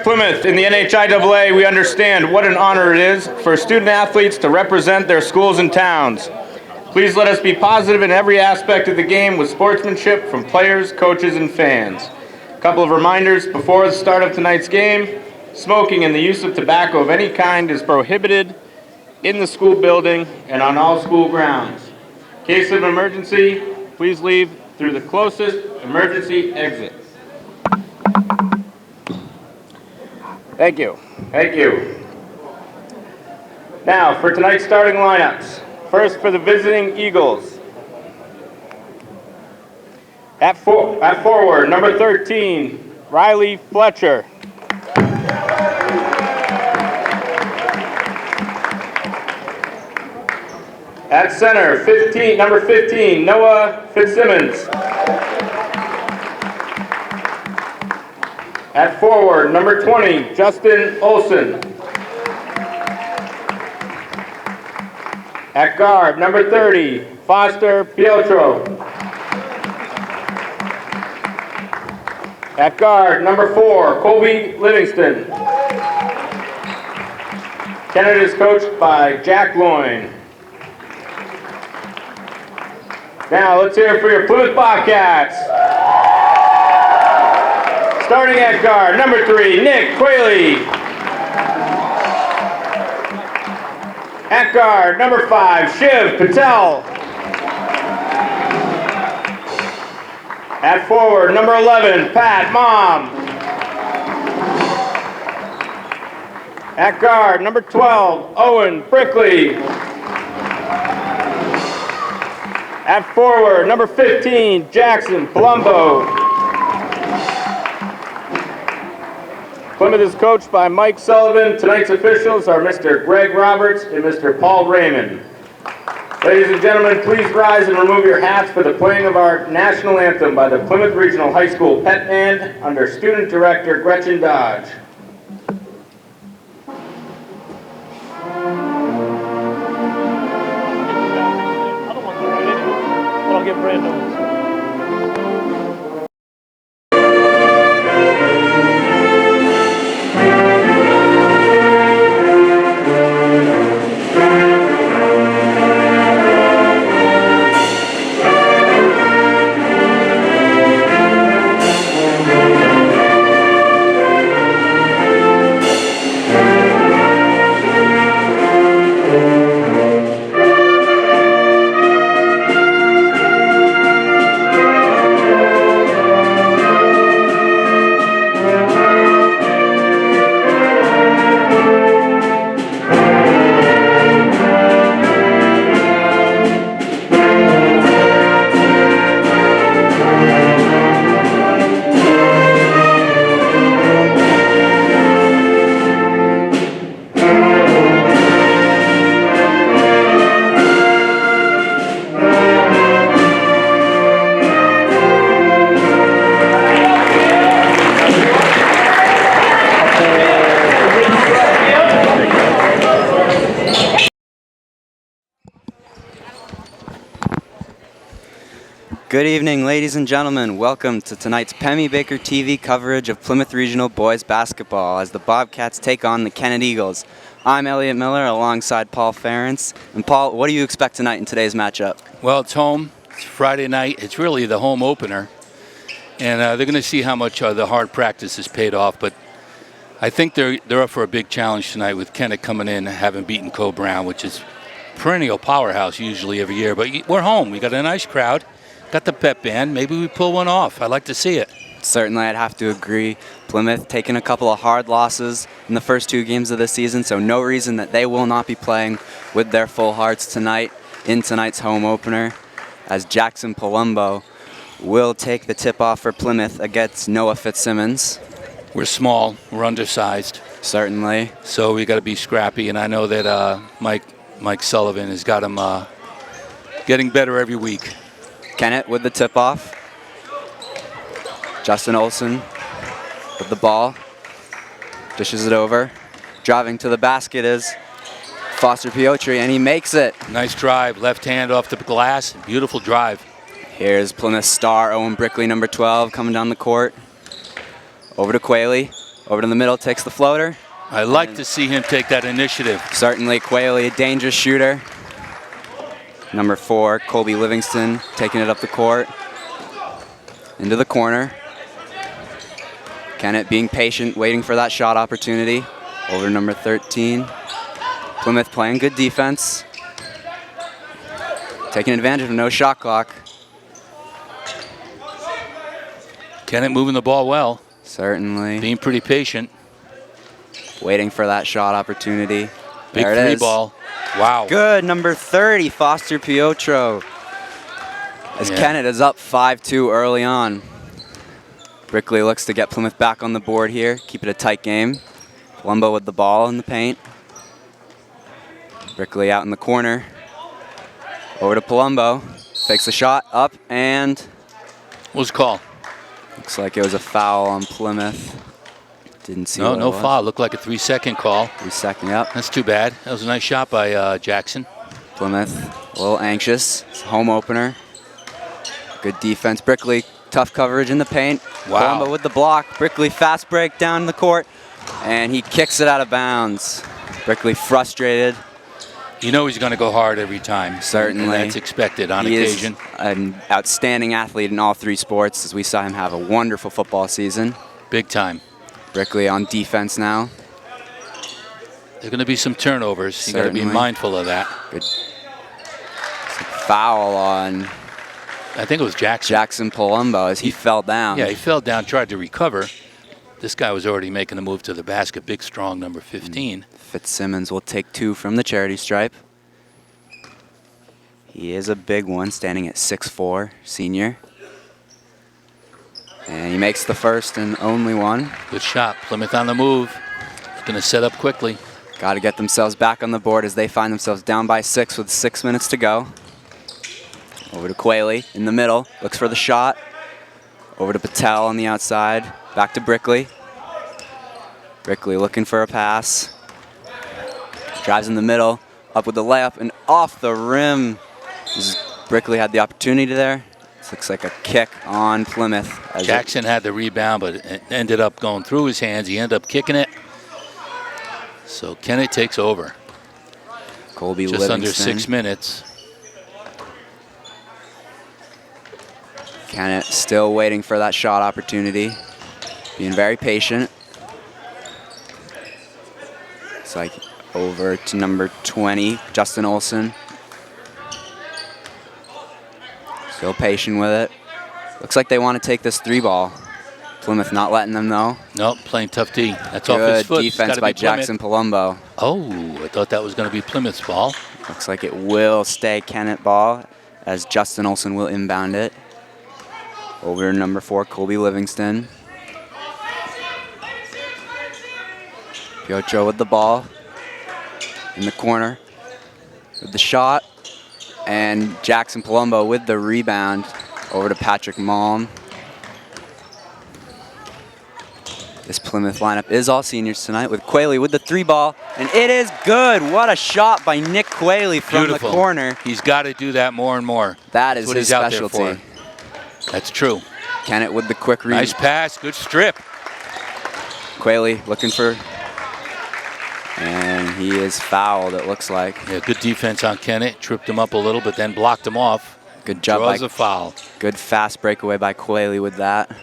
at Plymouth in the NHIAA, we understand what an honor it is for student athletes to represent their schools and towns. Please let us be positive in every aspect of the game with sportsmanship from players, coaches, and fans. A couple of reminders before the start of tonight's game. Smoking and the use of tobacco of any kind is prohibited in the school building and on all school grounds. In case of an emergency, please leave through the closest emergency exit. Thank you. Thank you. Now, for tonight's starting lineups. First, for the visiting Eagles. At forward, number 13, Riley Fletcher. At center, number 15, Noah Fitzsimmons. At forward, number 20, Justin Olson. At guard, number 30, Foster Pietro. At guard, number 4, Colby Livingston. Kennett is coached by Jack Loyne. Now let's hear it for your Plymouth Bobcats. Starting at guard, number 3, Nick Quayle. At guard, number 5, Shiv Patel. At forward, number 11, Pat Mom. At guard, number 12, Owen Brickley. At forward, number 15, Jackson Palumbo. Plymouth is coached by Mike Sullivan. Tonight's officials are Mr. Greg Roberts and Mr. Paul Raymond. Ladies and gentlemen, please rise and remove your hats for the playing of our national anthem by the Plymouth Regional High School Pet Band under Student Director Gretchen Dodge. I'll get Brando. Good evening, ladies and gentlemen. Welcome to tonight's Pemmy Baker TV coverage of Plymouth Regional Boys Basketball as the Bobcats take on the Kennett Eagles. I'm Elliot Miller alongside Paul Ferentz. And Paul, what do you expect tonight in today's matchup? Well, it's home. It's Friday night. It's really the home opener. And they're going to see how much the hard practice has paid off. But I think they're up for a big challenge tonight with Kennett coming in and having beaten Co-Brown, which is perennial powerhouse usually every year. But we're home. We got a nice crowd. Got the pep band. Maybe we pull one off. I'd like to see it. Certainly, I'd have to agree. Plymouth taking a couple of hard losses in the first 2 games of the season, so no reason that they will not be playing with their full hearts tonight in tonight's home opener, as Jackson Palumbo will take the tip-off for Plymouth against Noah Fitzsimmons. We're small. We're undersized. Certainly. So we got to be scrappy, and I know that Mike Sullivan has got him getting better every week. Kennett with the tip-off. Justin Olson with the ball. Dishes it over. Driving to the basket is Foster Piotri, and he makes it. Nice drive. Left hand off the glass. Beautiful drive. Here's Plymouth star Owen Brickley, number 12, coming down the court. Over to Quayle. Over to the middle, takes the floater. I like to see him take that initiative. Certainly Quayle, a dangerous shooter. Number 4, Colby Livingston, taking it up the court. Into the corner. Kennett being patient, waiting for that shot opportunity. Over to number 13. Plymouth playing good defense. Taking advantage of no shot clock. Kennett moving the ball well. Certainly. Being pretty patient. Waiting for that shot opportunity. Big there it three is. ball. Wow. Good, number 30, Foster Piotro. As Kennett is up 5-2 early on. Brickley looks to get Plymouth back on the board here. Keep it a tight game. Palumbo with the ball in the paint. Brickley out in the corner. Over to Palumbo. Fakes the shot up and... What was the call? Looks like it was a foul on Plymouth. Didn't see No foul. Looked like a 3-second call. 3-second, yep. That's too bad. That was a nice shot by Jackson. Plymouth a little anxious. It's a home opener. Good defense. Brickley, tough coverage in the paint. Wow. Palumbo with the block. Brickley fast break down the court. And he kicks it out of bounds. Brickley frustrated. You know he's going to go hard every time. Certainly. And that's expected on He occasion. is an outstanding athlete in all 3 sports, as we saw him have a wonderful football season. Big time. Brickley on defense now. There's going to be some turnovers. You got to be Certainly. mindful of that. Good. Foul on I think it was Jackson. Jackson Palumbo as he fell down. Yeah, he fell down, tried to recover. This guy was already making a move to the basket. Big, strong number 15. Fitzsimmons will take 2 from the charity stripe. He is a big one, standing at 6'4", senior. And he makes the first and only one. Good shot. Plymouth on the move. Going to set up quickly. Got to get themselves back on the board as they find themselves down by 6 with 6 minutes to go. Over to Quayle in the middle. Looks for the shot. Over to Patel on the outside. Back to Brickley. Brickley looking for a pass. Drives in the middle. Up with the layup and off the rim. Brickley had the opportunity there. This looks like a kick on Plymouth. Jackson had the rebound, but it ended up going through his hands. He ended up kicking it. So Kennett takes over. Colby Just Livingston. under 6 minutes. Kennett still waiting for that shot opportunity. Being very patient. It's like over to number 20, Justin Olson. Still patient with it. Looks like they want to take this 3-ball. Plymouth not letting them though. Nope, playing tough D. That's off his foot. Good defense by Jackson Palumbo. Oh, I thought that was going to be Plymouth's ball. Looks like it will stay Kennett ball as Justin Olson will inbound it. Over to number 4, Colby Livingston. Piotro with the ball in the corner with the shot. And Jackson Palumbo with the rebound over to Patrick Malm. This Plymouth lineup is all seniors tonight with Quayle with the 3-ball. And it is good. What a shot by Nick Quayle from Beautiful. the corner. He's got to do that more and more. That is That's what his he's out there specialty. for. That's true. Kennett with the quick read. Nice pass. Good strip. Quayle looking for, and he is fouled, it looks like. Yeah, good defense on Kennett. Tripped him up a little, but then blocked him off. Good job Draws by, a foul. good fast breakaway by Quayle with that.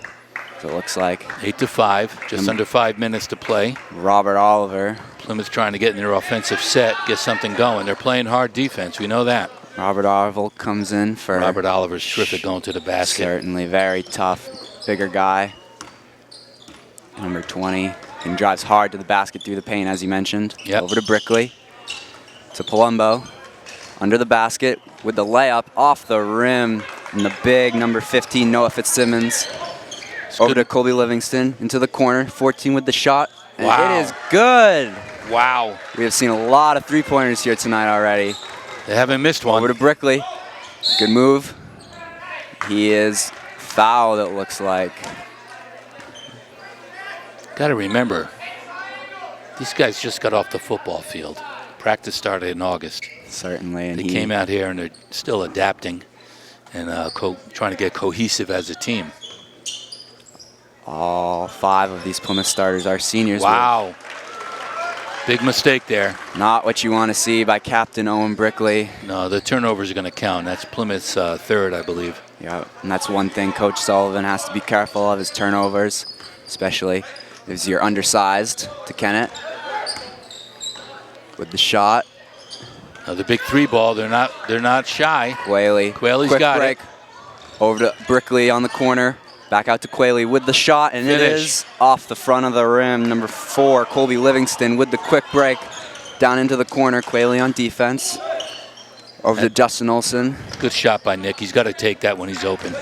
So it looks like 8-5, just under 5 minutes to play. Robert Oliver. Plymouth trying to get in their offensive set, get something going. They're playing hard defense. We know that. Robert Oliver comes in for. Robert Oliver's terrific going to the basket. Certainly very tough, bigger guy. Number 20. And drives hard to the basket through the paint, as you mentioned. Yep. Over to Brickley. To Palumbo. Under the basket with the layup off the rim. And the big number 15, Noah Fitzsimmons. Over to Colby Livingston into the corner. 14 with the shot. And Wow. it is good. Wow. We have seen a lot of 3-pointers here tonight already. They haven't missed one. Over to Brickley. Good move. He is fouled, it looks like. Got to remember, these guys just got off the football field. Practice started in August. Certainly. And They came out here and they're still adapting and trying to get cohesive as a team. All 5 of these Plymouth starters are seniors. Wow. Big mistake there. Not what you want to see by Captain Owen Brickley. No, the turnovers are going to count. That's Plymouth's third, I believe. Yeah, and that's one thing Coach Sullivan has to be careful of, his turnovers, especially if you're undersized to Kennett. With the shot. Now the big 3 ball, they're not shy. Quayle. Quayle's got break. it. Over to Brickley on the corner. Back out to Quayle with the shot, and Finish. it is off the front of the rim. Number 4, Colby Livingston with the quick break. Down into the corner, Quayle on defense. Over to Justin Olson. Good shot by Nick. He's got to take that when he's open.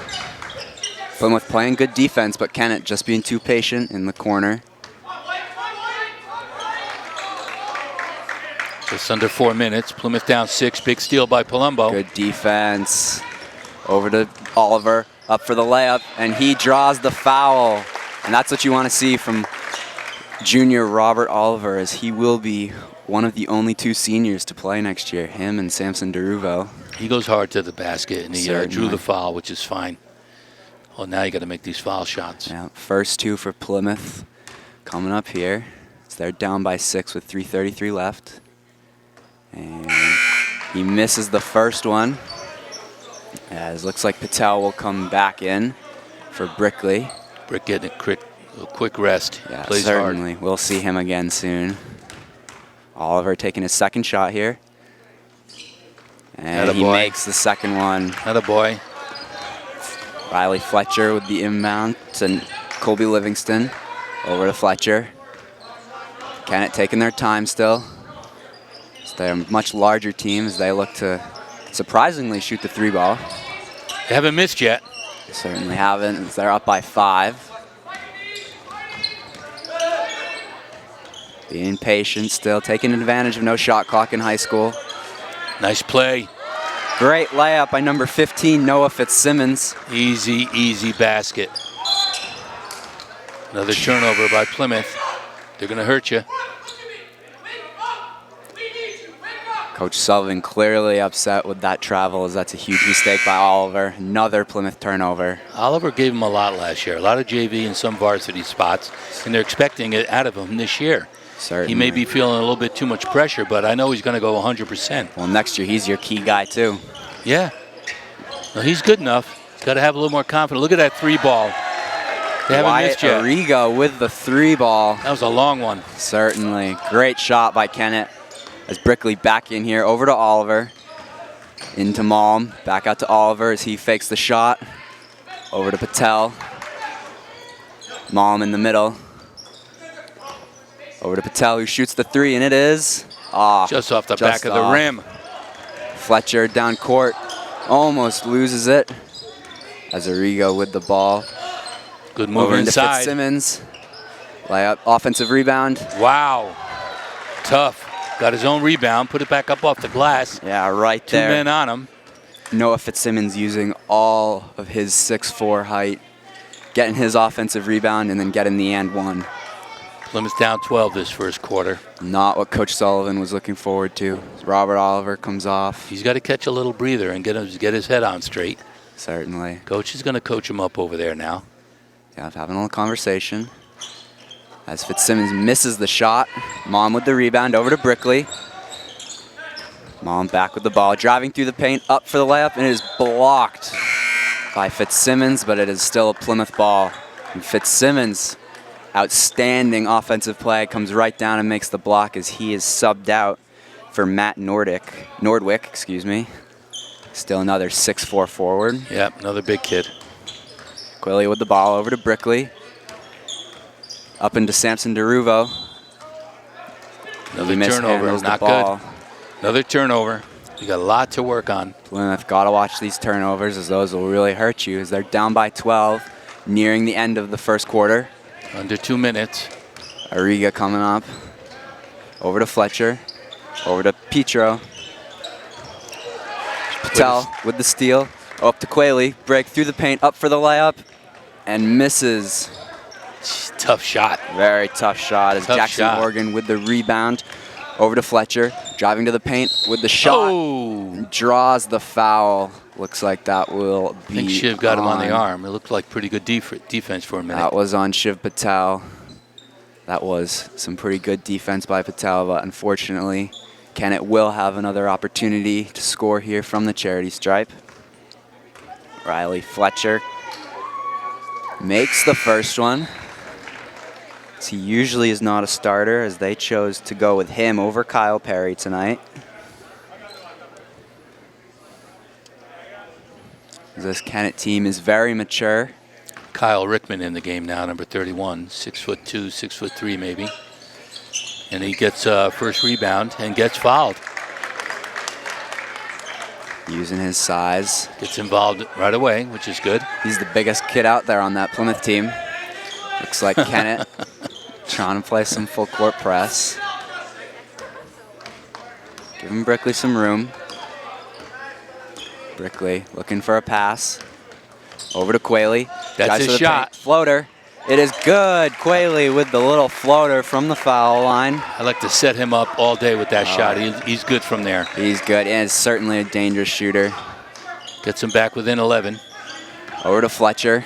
Plymouth playing good defense, but Kennett just being too patient in the corner. Just under 4 minutes. Plymouth down 6. Big steal by Palumbo. Good defense. Over to Oliver, up for the layup, and he draws the foul. And that's what you want to see from junior Robert Oliver, as he will be one of the only 2 seniors to play next year, him and Samson DeRuvo. He goes hard to the basket, and he drew Certainly. the foul, which is fine. Well, now you got to make these foul shots. Yeah, first 2 for Plymouth coming up here. So they're down by 6 with 3:33 left. And he misses the first one. As looks like Patel will come back in for Brickley. Brick getting a quick rest. Yeah, Plays certainly. hard. We'll see him again soon. Oliver taking his second shot here. And he Attaboy. makes the second one. Attaboy. Riley Fletcher with the inbound to Colby Livingston. Over to Fletcher. Kennett taking their time still. So they're a much larger team as they look to surprisingly shoot the 3 ball. They haven't missed yet. They certainly haven't, as they're up by 5. Being patient still, taking advantage of no shot clock in high school. Nice play. Great layup by number 15, Noah Fitzsimmons. Easy, easy basket. Another turnover by Plymouth. They're going to hurt you. Coach Sullivan clearly upset with that travel, as that's a huge mistake by Oliver. Another Plymouth turnover. Oliver gave him a lot last year. A lot of JV and some varsity spots, and they're expecting it out of him this year. Certainly. He may be feeling a little bit too much pressure, but I know he's going to go 100%. Well, next year he's your key guy too. Yeah. No, he's good enough. Got to have a little more confidence. Look at that 3 ball. They haven't Wyatt missed yet. Arrigo with the 3 ball. That was a long one. Certainly. Great shot by Kennett. As Brickley back in here, over to Oliver. Into Malm. Back out to Oliver as he fakes the shot. Over to Patel. Malm in the middle. Over to Patel, who shoots the 3, and it is off. Just off the back of the off. rim. Fletcher down court. Almost loses it. As Arrigo with the ball. Good move Over into inside. Fitzsimmons. Layup, offensive rebound. Wow. Tough. Got his own rebound. Put it back up off the glass. Yeah, right 2 there. men on him. Noah Fitzsimmons using all of his 6'4" height, getting his offensive rebound, and then getting the and one. Plymouth down 12 this first quarter. Not what Coach Sullivan was looking forward to. Robert Oliver comes off. He's got to catch a little breather and get his head on straight. Certainly. Coach is going to coach him up over there now. Yeah, having a little conversation. As Fitzsimmons misses the shot. Mom with the rebound over to Brickley. Mom back with the ball, driving through the paint, up for the layup, and it is blocked by Fitzsimmons, but it is still a Plymouth ball. And Fitzsimmons, outstanding offensive play, comes right down and makes the block as he is subbed out for Matt Nordwick, excuse me. Still another 6'4" forward. Yep, another big kid. Quilly with the ball over to Brickley. Up into Samson DeRuvo. Another He turnover, mishandles the not ball. good. Another turnover. You got a lot to work on. Plymouth got to watch these turnovers, as those will really hurt you, as they're down by 12, nearing the end of the first quarter. Under 2 minutes. Arriga coming up. Over to Fletcher. Over to Petro. Patel with the steal. Up to Quayle. Break through the paint. Up for the layup. And misses. Tough shot. Very tough shot as Tough Jackson shot. Morgan with the rebound. Over to Fletcher, driving to the paint with the shot. Oh! Draws the foul. Looks like that will be I think Shiv got him on the arm. It looked like pretty good defense for a minute. That was on Shiv Patel. That was some pretty good defense by Patel, but unfortunately, Kennett will have another opportunity to score here from the charity stripe. Riley Fletcher makes the first one. He usually is not a starter, as they chose to go with him over Kyle Perry tonight. This Kennett team is very mature. Kyle Rickman in the game now, number 31, 6'2", 6'3" maybe. And he gets first rebound and gets fouled. Using his size. Gets involved right away, which is good. He's the biggest kid out there on that Plymouth team. Looks like Kennett trying to play some full court press. Giving Brickley some room. Brickley looking for a pass. Over to Quayle. That's his shot. Floater. It is good. Quayle with the little floater from the foul line. I like to set him up all day with that shot. He's good from there. He's good, and is certainly a dangerous shooter. Gets him back within 11. Over to Fletcher.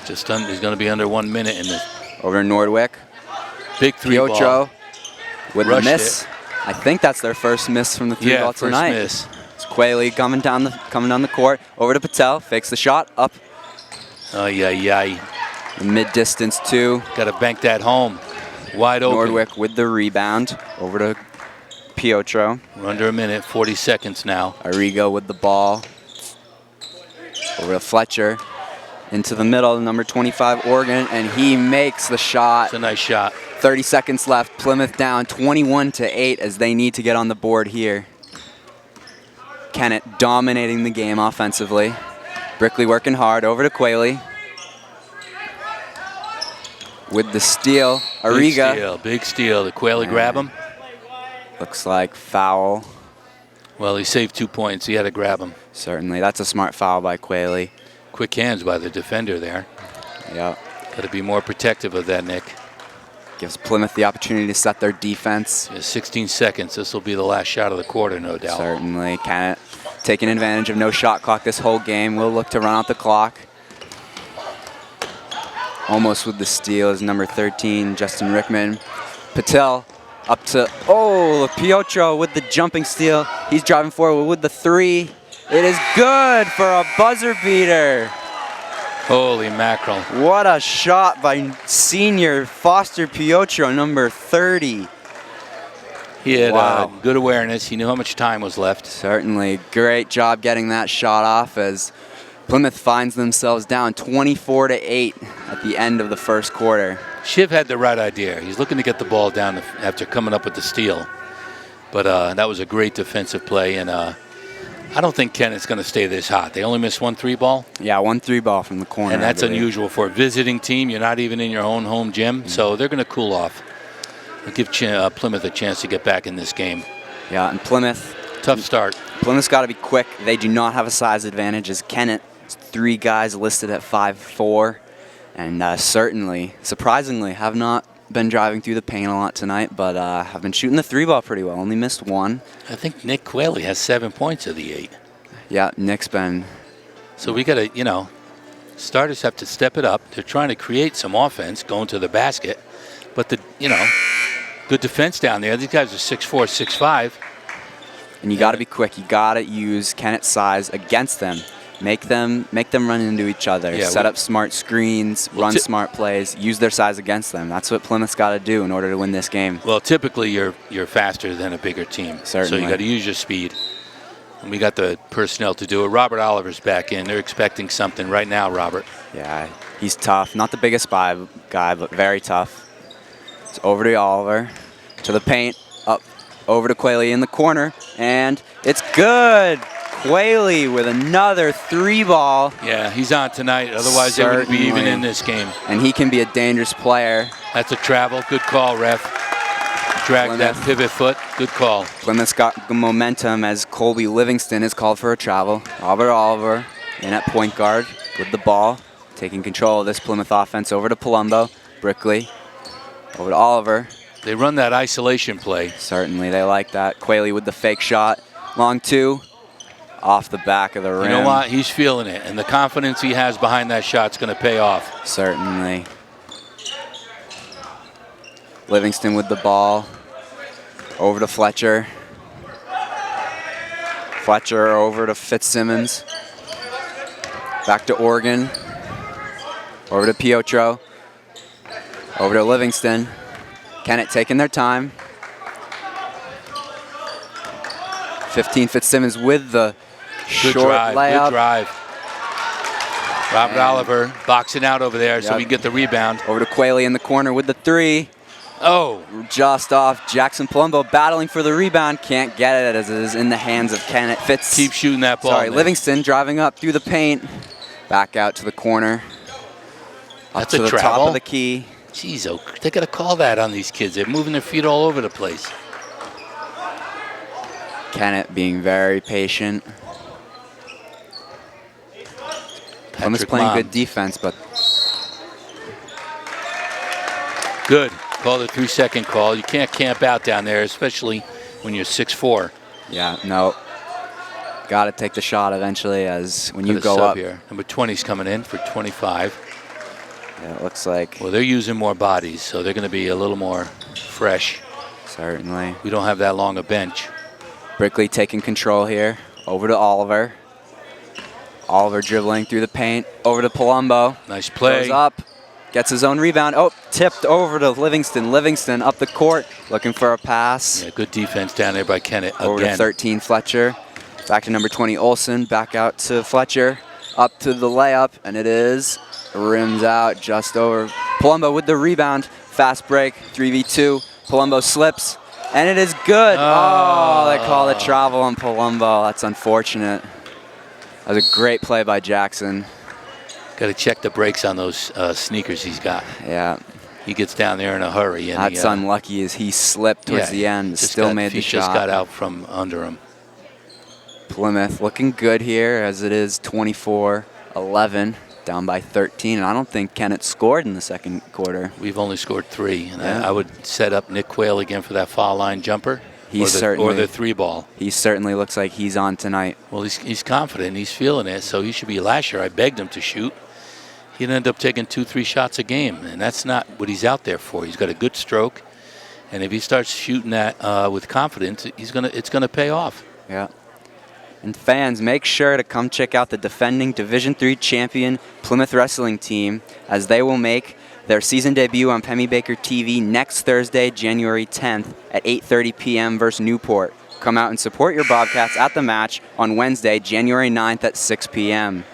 He's going to be under 1 minute in this. Over to Nordwick. Big three Piotro ball. with the miss. I think that's their first miss from the three ball tonight. Yeah, first miss. It's Quayle coming down the court. Over to Patel. Fakes the shot. Up. Oh, yeah. The mid-distance two. Got to bank that home. Wide open. Nordwick with the rebound. Over to Piotro. We're under a minute, 40 seconds now. Arrigo with the ball. Over to Fletcher. Into the middle, number 25, Oregon, and he makes the shot. It's a nice shot. 30 seconds left. Plymouth down 21-8 as they need to get on the board here. Kennett dominating the game offensively. Brickley working hard. Over to Quayle. With the steal, Arriga. Big steal. Did Quayle grab him? Looks like foul. Well, he saved 2 points. He had to grab him. Certainly. That's a smart foul by Quayle. Quick hands by the defender there. Yeah. Got to be more protective of that, Nick. Gives Plymouth the opportunity to set their defense. Yeah, 16 seconds. This will be the last shot of the quarter, no doubt. Certainly. Kennett taking advantage of no shot clock this whole game. Will look to run out the clock. Almost with the steal is number 13, Justin Rickman. Patel up to, Piotro with the jumping steal. He's driving forward with the three. It is good for a buzzer beater. Holy mackerel. What a shot by senior Foster Piotro, number 30. He had good awareness. He knew how much time was left. Certainly. Great job getting that shot off as Plymouth finds themselves down 24-8 at the end of the first quarter. Shiv had the right idea. He's looking to get the ball down after coming up with the steal. But that was a great defensive play, and I don't think Kennett's going to stay this hot. They only missed 1 3 ball. Yeah, 1 3 ball from the corner. And that's unusual for a visiting team. You're not even in your own home gym, so they're going to cool off. It'll give Plymouth a chance to get back in this game. Yeah, and Plymouth. Tough start. Plymouth's got to be quick. They do not have a size advantage as Kennett. 3 guys listed at 5'4", and certainly, surprisingly, have not been driving through the paint a lot tonight, but have been shooting the 3 ball pretty well. Only missed 1. I think Nick Quayle has 7 points of the 8. Yeah, Nick's been. So we got to, starters have to step it up. They're trying to create some offense going to the basket, but good defense down there. These guys are 6'4", 6'5". And you got to be quick. You got to use Kennett's size against them. Make them run into each other. Yeah, set up smart screens, run smart plays, use their size against them. That's what Plymouth's got to do in order to win this game. Well, typically you're faster than a bigger team. Certainly. So you got to use your speed. And we got the personnel to do it. Robert Oliver's back in. They're expecting something right now, Robert. Yeah, he's tough. Not the biggest guy, but very tough. It's over to Oliver, to the paint, up over to Quayle in the corner, and it's good. Quayle with another 3 ball. Yeah, he's on tonight. Otherwise, they wouldn't be even in this game. And he can be a dangerous player. That's a travel. Good call, ref. Drag that pivot foot. Good call. Plymouth's got momentum as Colby Livingston is called for a travel. Robert Oliver in at point guard with the ball, taking control of this Plymouth offense. Over to Palumbo. Brickley. Over to Oliver. They run that isolation play. Certainly, they like that. Quayle with the fake shot. Long two. Off the back of the rim. You know what? He's feeling it, and the confidence he has behind that shot's going to pay off. Certainly. Livingston with the ball. Over to Fletcher. Fletcher over to Fitzsimmons. Back to Oregon. Over to Piotro. Over to Livingston. Kennett taking their time. 15 Fitzsimmons with the Good short drive, layup. good drive. Robert Oliver boxing out over there so we get the rebound. Over to Quayle in the corner with the three. Oh, Just off. Jackson Palumbo battling for the rebound. Can't get it as it is in the hands of Kennett. Fitz. keep shooting that ball. Sorry, Nick. Livingston driving up through the paint. Back out to the corner. Up That's to a the top travel. of the key. Jeez, they got to call that on these kids. They're moving their feet all over the place. Kennett being very patient. Plymouth's Patrick playing Mom. good defense, but Good. Call the 3-second call. You can't camp out down there, especially when you're 6'4". yeah, no. Got to take the shot eventually as when you Got a go sub up. here. Number 20's coming in for 25. Yeah, it looks like Well, they're using more bodies, so they're going to be a little more fresh. certainly. We don't have that long a bench. Brickley taking control here. Over to Oliver. Oliver dribbling through the paint. Over to Palumbo. Nice play. Goes up. Gets his own rebound. Oh, tipped over to Livingston. Livingston up the court. Looking for a pass. Yeah, good defense down there by Kennett Over again. to 13, Fletcher. Back to number 20, Olsen. Back out to Fletcher. Up to the layup, and it is rims out just over. Palumbo with the rebound. Fast break, 3v2. Palumbo slips, and it is good. Oh, they call it travel on Palumbo. That's unfortunate. That was a great play by Jackson. Got to check the brakes on those sneakers he's got. Yeah, He gets down there in a hurry. And that's unlucky as he slipped towards the end. Still made the he shot. just got out from under him. Plymouth looking good here as it is 24-11, down by 13. And I don't think Kennett scored in the second quarter. We've only scored 3. And Yeah. I would set up Nick Quayle again for that foul line jumper. Certainly, or the 3-ball. He certainly looks like he's on tonight. Well, he's confident. He's feeling it. So he should be. Last year, I begged him to shoot. He'd end up taking 2-3 shots a game. And that's not what he's out there for. He's got a good stroke. And if he starts shooting that with confidence, it's gonna pay off. Yeah. And fans, make sure to come check out the defending Division III champion Plymouth wrestling team as they will make their season debut on Pemmy Baker TV next Thursday, January 10th at 8:30 p.m. versus Newport. Come out and support your Bobcats at the match on Wednesday, January 9th at 6 p.m.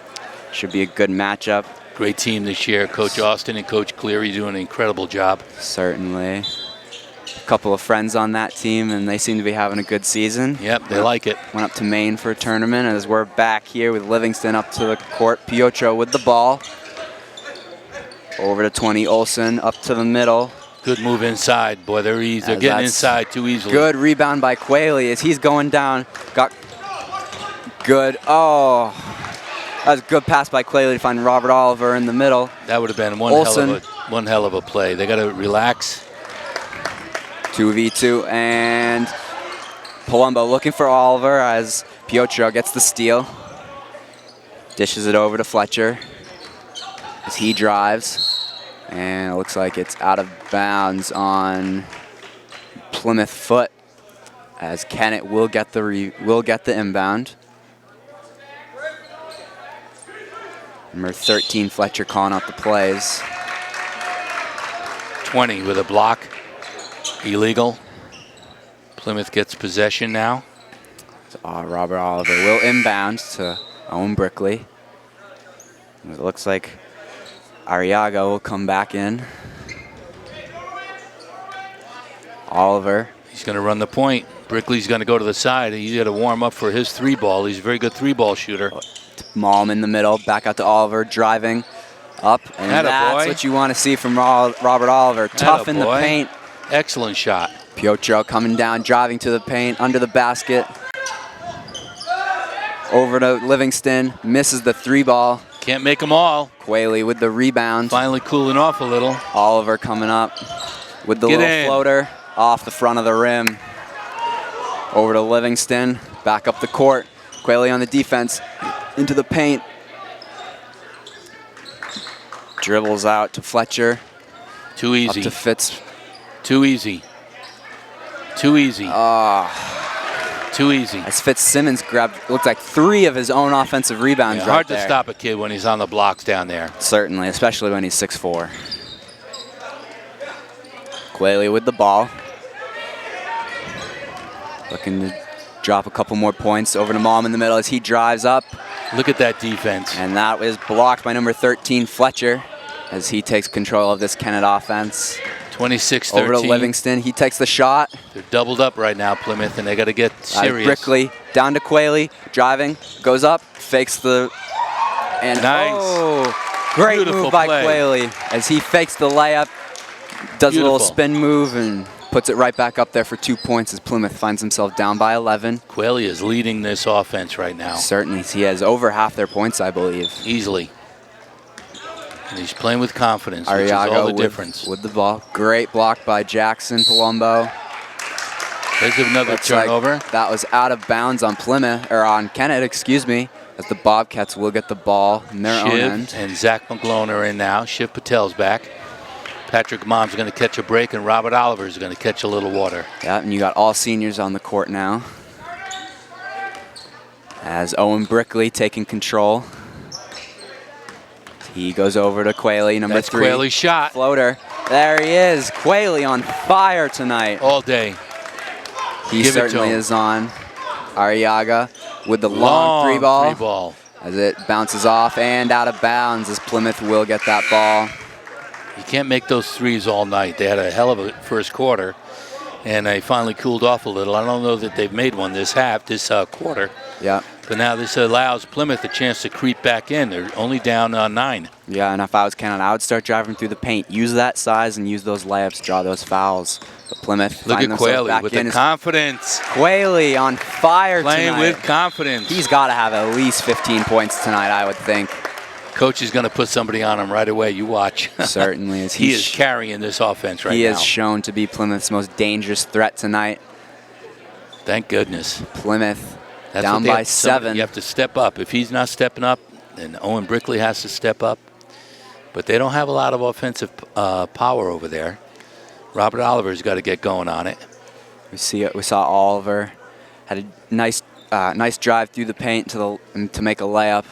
Should be a good matchup. Great team this year. Coach Austin and Coach Cleary doing an incredible job. Certainly. A couple of friends on that team, and they seem to be having a good season. Yep, they like it. Went up to Maine for a tournament as we're back here with Livingston up to the court. Piotro with the ball. Over to 20, Olsen up to the middle. Good move inside. Boy, they're getting that's inside too easily. Good rebound by Quayle as he's going down. Got good. Oh, that was a good pass by Quayle to find Robert Oliver in the middle. That would have been Olsen. one hell of a play. They got to relax. 2v2 and Palumbo looking for Oliver as Piotro gets the steal. Dishes it over to Fletcher as he drives. And it looks like it's out of bounds on Plymouth foot as Kennett will get the inbound. Number 13, Fletcher calling out the plays. 20 with a block. Illegal. Plymouth gets possession now. So, Robert Oliver will inbound to Owen Brickley. It looks like Arriaga will come back in. Oliver. He's going to run the point. Brickley's going to go to the side. He's got to warm up for his 3-ball. He's a very good 3-ball shooter. Malm in the middle. Back out to Oliver. Driving up. And that's what you want to see from Robert Oliver. Tough in the paint. Excellent shot. Piotro coming down, driving to the paint, under the basket. Over to Livingston. Misses the 3-ball. Can't make them all. Quayle with the rebound. Finally cooling off a little. Oliver coming up with the little floater. off the front of the rim. Over to Livingston, back up the court. Quayle on the defense, into the paint. Dribbles out to Fletcher. Too easy. Up to Fitz. Too easy. Too easy. Too easy. As Fitzsimmons grabbed, looked like 3 of his own offensive rebounds right hard there. to stop a kid when he's on the blocks down there. Certainly, especially when he's 6'4". Quayle with the ball. Looking to drop a couple more points. Over to Malm in the middle as he drives up. Look at that defense. And that is blocked by number 13, Fletcher, as he takes control of this Kennett offense. 26-13. Over to Livingston. He takes the shot. They're doubled up right now, Plymouth, and they got to get serious. Brickley down to Quayle, driving, goes up, fakes the... And nice. Oh, great Beautiful move by play. Quayle as he fakes the layup, does a little spin move, and puts it right back up there for 2 points as Plymouth finds himself down by 11. Quayle is leading this offense right now. Certainly, he has over half their points, I believe. Easily. And he's playing with confidence, which is all the difference. With the ball. Great block by Jackson Palumbo. There's another turnover. Like that was out of bounds on Plymouth, or on Kennett, excuse me, as the Bobcats will get the ball in their own end. And Zach McGlone are in now. Shiv Patel's back. Patrick Mom's going to catch a break, and Robert Oliver is going to catch a little water. Yeah, and you got all seniors on the court now. As Owen Brickley taking control. He goes over to Quayle, number 3. Quayle's shot. Floater. There he is. Quayle on fire tonight. All day. He certainly is on. Arriaga with the long three ball. As it bounces off and out of bounds as Plymouth will get that ball. You can't make those threes all night. They had a hell of a first quarter, and they finally cooled off a little. I don't know that they've made one this quarter. Yeah. But now this allows Plymouth a chance to creep back in. They're only down 9. Yeah, and if I was Kennett, I would start driving through the paint. Use that size and use those layups, draw those fouls. But Plymouth Look at Quayle with the confidence. Quayle on fire Playing tonight. with confidence. He's got to have at least 15 points tonight, I would think. Coach is going to put somebody on him right away. You watch. Certainly is. He is carrying this offense right now. He is shown to be Plymouth's most dangerous threat tonight. Thank goodness. Plymouth down by 7. You have to step up. If he's not stepping up, then Owen Brickley has to step up. But they don't have a lot of offensive power over there. Robert Oliver's got to get going on it. We saw Oliver had a nice drive through the paint to make a layup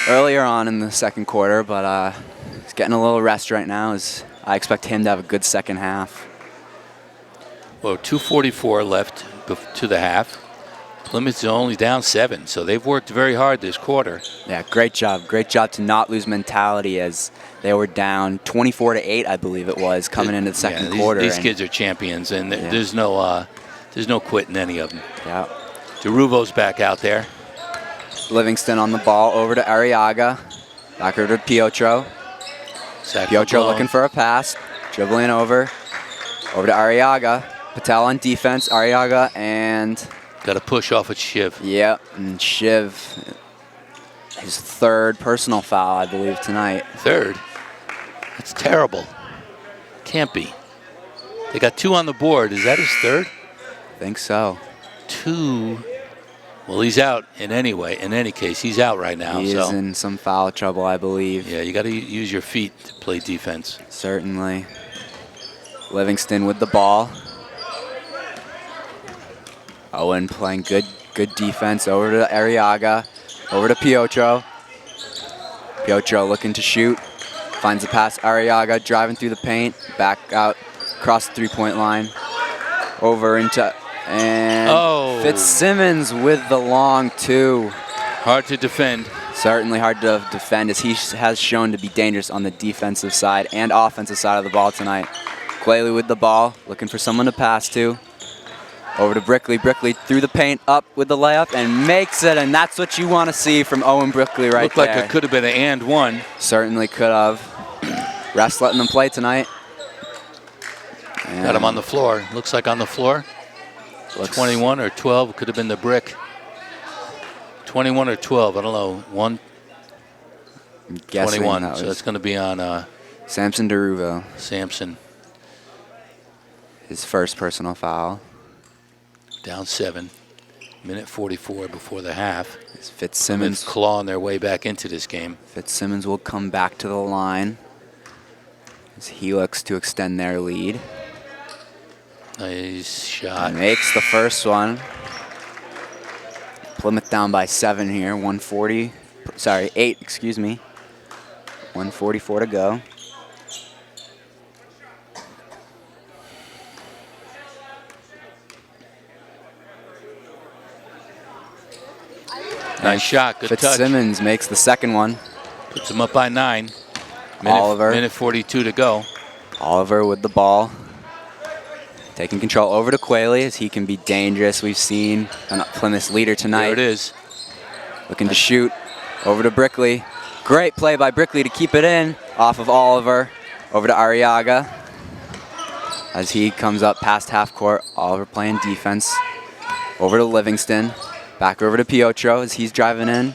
earlier on in the second quarter, but he's getting a little rest right now. As I expect him to have a good second half. Well, 2:44 left to the half. Plymouth's only down 7, so they've worked very hard this quarter. Yeah, great job. Great job to not lose mentality as they were down 24-8, I believe it was, coming into the second quarter. These kids are champions, and there's no quitting any of them. Yeah. DeRuvo's back out there. Livingston on the ball, over to Arriaga. Back over to Piotro. Piotro looking for a pass, dribbling over to Arriaga. Patel on defense, Arriaga, and... Got to push off at Shiv. Yep, and Shiv, his 3rd personal foul, I believe, tonight. 3rd? That's terrible. Can't be. They got 2 on the board. Is that his 3rd? I think so. 2. Well, he's out in any case. He's out right now. He is in some foul trouble, I believe. Yeah, you got to use your feet to play defense. Certainly. Livingston with the ball. Owen playing good defense. Over to Arriaga. Over to Piotro. Piotro looking to shoot. Finds the pass. Arriaga driving through the paint. Back out across the 3-point line. Over into... And Fitzsimmons with the long 2. Hard to defend. Certainly hard to defend, as he has shown to be dangerous on the defensive side and offensive side of the ball tonight. Quayle with the ball, looking for someone to pass to. Over to Brickley. Brickley through the paint, up with the layup, and makes it, and that's what you want to see from Owen Brickley right Looked there. like it could have been an and one. Certainly could have. Refs letting them play tonight. Got him on the floor. Looks like on the floor. 21 or 12 could have been the brick. 21 or 12, I don't know. 21, so it's going to be on Samson DeRuvo. Samson. his first personal foul. Down 7. Minute 44 before the half. As Fitzsimmons clawing their way back into this game. Fitzsimmons will come back to the line as he looks to extend their lead. Nice shot. Makes the first one. Plymouth down by 7 here. 8, excuse me. 1:44 to go. Nice shot. Good touch. Fitzsimmons makes the second one. Puts them up by 9. Oliver. Minute 42 to go. Oliver with the ball. Taking control over to Quayle as he can be dangerous. We've seen Plymouth's leader tonight. There it is. Looking to shoot. Over to Brickley. Great play by Brickley to keep it in. Off of Oliver. Over to Arriaga. As he comes up past half court. Oliver playing defense. Over to Livingston. Back over to Piotro as he's driving in.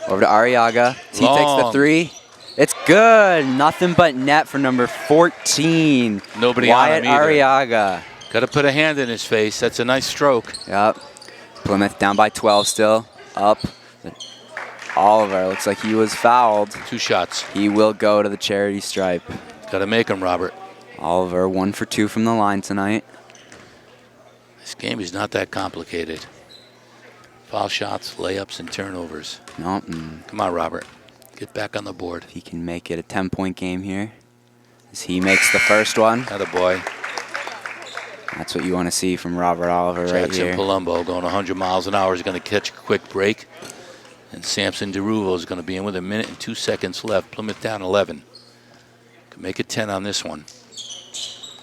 Over to Arriaga. He takes the 3. It's good. Nothing but net for number 14. Nobody Wyatt on him either. Arriaga. Got to put a hand in his face. That's a nice stroke. Yep. Plymouth down by 12 still. Up. Oliver looks like he was fouled. 2 shots. He will go to the charity stripe. Got to make him, Robert. Oliver 1 for 2 from the line tonight. This game is not that complicated. Foul shots, layups, and turnovers. No. Come on, Robert. Get back on the board. He can make it a 10-point game here. As he makes the first one. Attaboy. That's what you want to see from Robert Oliver right Jackson here. Palumbo going 100 miles an hour is going to catch a quick break. And Samson DeRuvo is going to be in with 1 minute and 2 seconds left. Plymouth down 11. Can make it 10 on this one.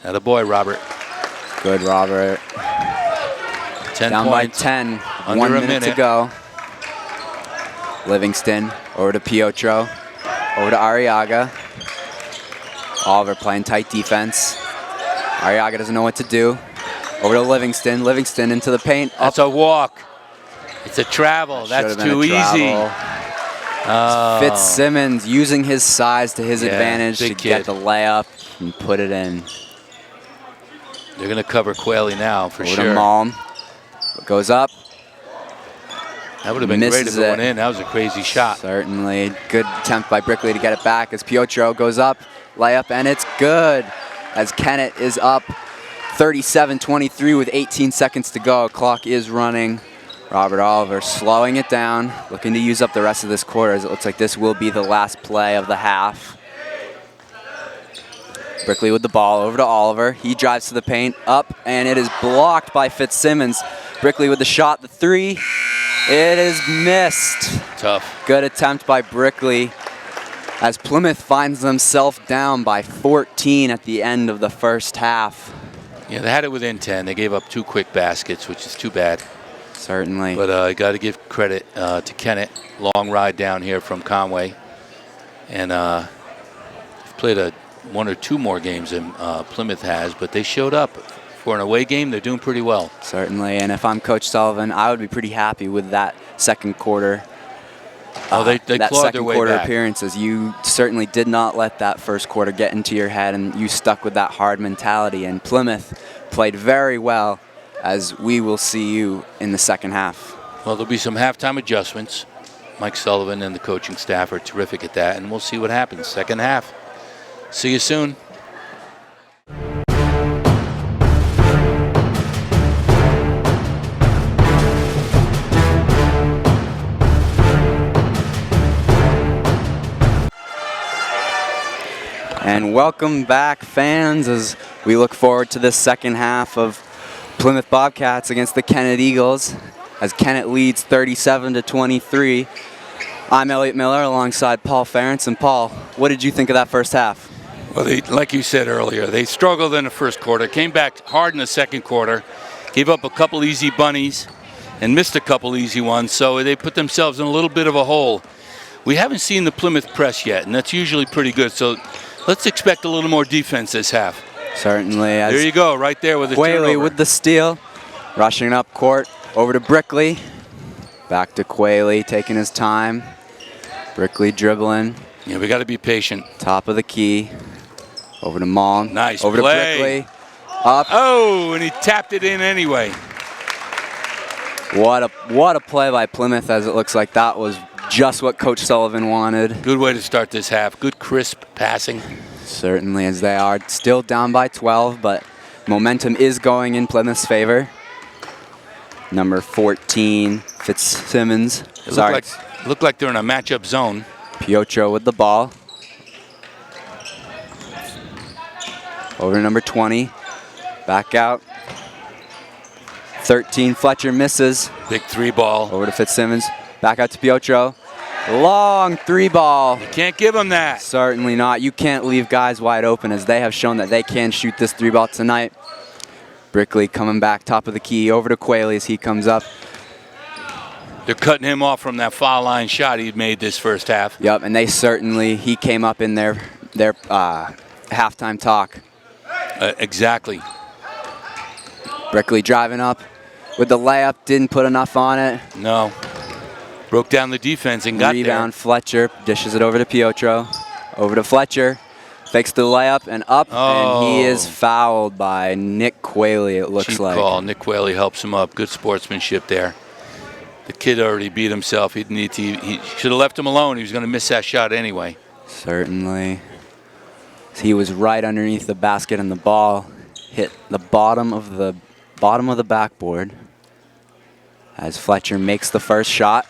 Attaboy, Robert. Good, Robert. 10 down points. by 10. Under 1 a minute to minute. go. Livingston over to Piotro. Over to Arriaga. Oliver playing tight defense. Arriaga doesn't know what to do. Over to Livingston. Livingston into the paint. That's a walk. It's a travel. That's too easy. Fitzsimmons using his size to his advantage to get the layup and put it in. They're going to cover Quayle now for Over sure. to Malm. Goes up. That would have been great if Misses it went it. in. That was a crazy shot. Certainly. Good attempt by Brickley to get it back as Piotro goes up. Layup, and it's good. As Kennett is up 37-23 with 18 seconds to go. Clock is running. Robert Oliver slowing it down, looking to use up the rest of this quarter as it looks like this will be the last play of the half. Brickley with the ball over to Oliver. He drives to the paint, up, and it is blocked by Fitzsimmons. Brickley with the shot, the 3. It is missed. Tough. Good attempt by Brickley as Plymouth finds themselves down by 14 at the end of the first half. Yeah, they had it within 10. They gave up 2 quick baskets, which is too bad. Certainly. But I got to give credit to Kennett. Long ride down here from Conway. And played 1 or 2 more games than Plymouth has, but they showed up. For an away game, they're doing pretty well. Certainly, and if I'm Coach Sullivan, I would be pretty happy with that second quarter. They that clawed second their way quarter back. appearances. You certainly did not let that first quarter get into your head, and you stuck with that hard mentality. And Plymouth played very well, as we will see you in the second half. Well, there'll be some halftime adjustments. Mike Sullivan and the coaching staff are terrific at that, and we'll see what happens. Second half. See you soon. And welcome back, fans, as we look forward to this second half of Plymouth Bobcats against the Kennett Eagles, as Kennett leads 37-23. I'm Elliot Miller alongside Paul Ferentz. And Paul, what did you think of that first half? Well, like you said earlier, they struggled in the first quarter, came back hard in the second quarter, gave up a couple easy bunnies, and missed a couple easy ones, so they put themselves in a little bit of a hole. We haven't seen the Plymouth press yet, and that's usually pretty good, so let's expect a little more defense this half. Certainly. As There you go, right there with the Quayle turnover. with the steal, rushing up court, over to Brickley. Back to Quayle, taking his time. Brickley dribbling, Yeah, we got to be patient. top of the key. Over to Malm. Nice over play. to Brickley. Up. Oh, and he tapped it in anyway. What a play by Plymouth, as it looks like that was just what Coach Sullivan wanted. Good way to start this half. Good crisp passing. Certainly, as they are still down by 12, but momentum is going in Plymouth's favor. Number 14, Fitzsimmons. It looked like they're in a matchup zone. Piotro with the ball. Over to number 20. Back out. 13, Fletcher misses. Big 3-ball. Over to Fitzsimmons. Back out to Piotro. Long 3-ball. You can't give him that. Certainly not. You can't leave guys wide open, as they have shown that they can shoot this 3-ball tonight. Brickley coming back top of the key. Over to Quayle as he comes up. They're cutting him off from that foul line shot he'd made this first half. Yep, and he came up in their halftime talk. Exactly. Brickley driving up with the layup, didn't put enough on it. No. Broke down the defense and got Rebound, there. Fletcher dishes it over to Piotro. Over to Fletcher. Fakes the layup and up, and he is fouled by Nick Quayle, it looks Cheap like. call. Nick Quayle helps him up. Good sportsmanship there. The kid already beat himself. He should have left him alone. He was going to miss that shot anyway. Certainly. He was right underneath the basket, and the ball hit the bottom of the backboard as Fletcher makes the first shot.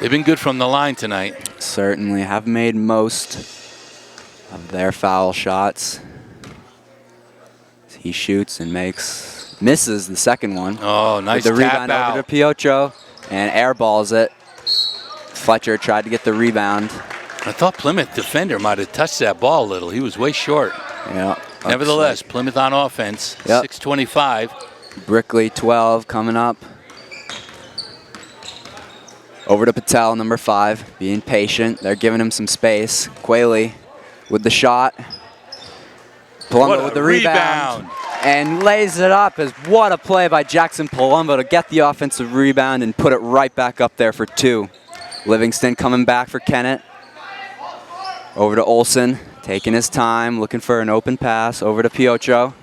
They've been good from the line tonight. Certainly have made most of their foul shots. He shoots and misses the second one. Oh, nice the tap rebound out. over to Piotro and airballs it. Fletcher tried to get the rebound. I thought Plymouth defender might have touched that ball a little. He was way short. Yeah. Nevertheless, Plymouth on offense. Yep. 6:25. Brickley 12 coming up. Over to Patel, number 5, being patient. They're giving him some space. Quayle with the shot. Palumbo with the rebound. And lays it up. As what a play by Jackson Palumbo to get the offensive rebound and put it right back up there for 2. Livingston coming back for Kennett. Over to Olsen, taking his time, looking for an open pass. Over to Piotro.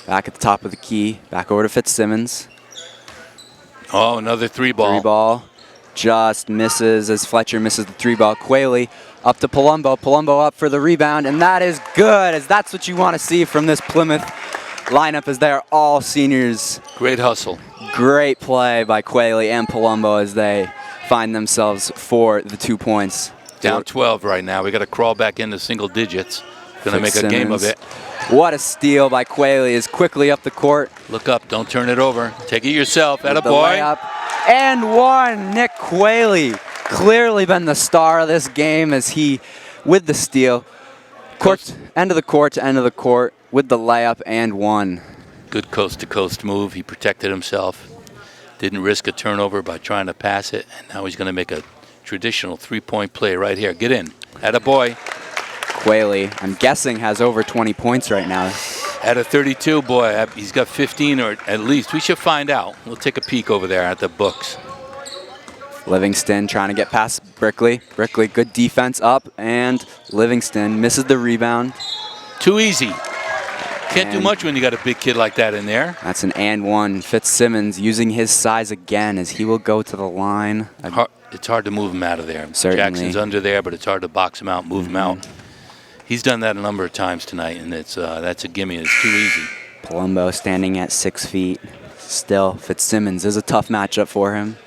Back at the top of the key. Back over to Fitzsimmons. Oh, another 3-ball. 3-ball. Just misses as Fletcher misses the 3-ball. Quayle up to Palumbo. Palumbo up for the rebound, and that is good, as that's what you want to see from this Plymouth lineup, as they are all seniors. Great hustle. Great play by Quayle and Palumbo as they find themselves for the 2 points. Down 12 right now. We got to crawl back into single digits. Going to make a game of it. What a steal by Quayle, is quickly up the court. Look up. Don't turn it over. Take it yourself. Attaboy. And one. Nick Quayle, clearly been the star of this game as he, with the steal, end of the court to end of the court, with the layup and one. Good coast-to-coast move. He protected himself. Didn't risk a turnover by trying to pass it. And now he's going to make a traditional 3-point play right here. Get in. Attaboy. Quayle, I'm guessing, has over 20 points right now. At a 32, boy, he's got 15 or at least. We should find out. We'll take a peek over there at the books. Livingston trying to get past Brickley. Brickley, good defense up, and Livingston misses the rebound. Too easy. Can't do much when you got a big kid like that in there. That's an and one. Fitzsimmons using his size again as he will go to the line. It's hard to move him out of there. Certainly. Jackson's under there, but it's hard to box him out, move him out. He's done that a number of times tonight, and that's a gimme. It's too easy. Palumbo standing at 6 feet. Still, Fitzsimmons is a tough matchup for him.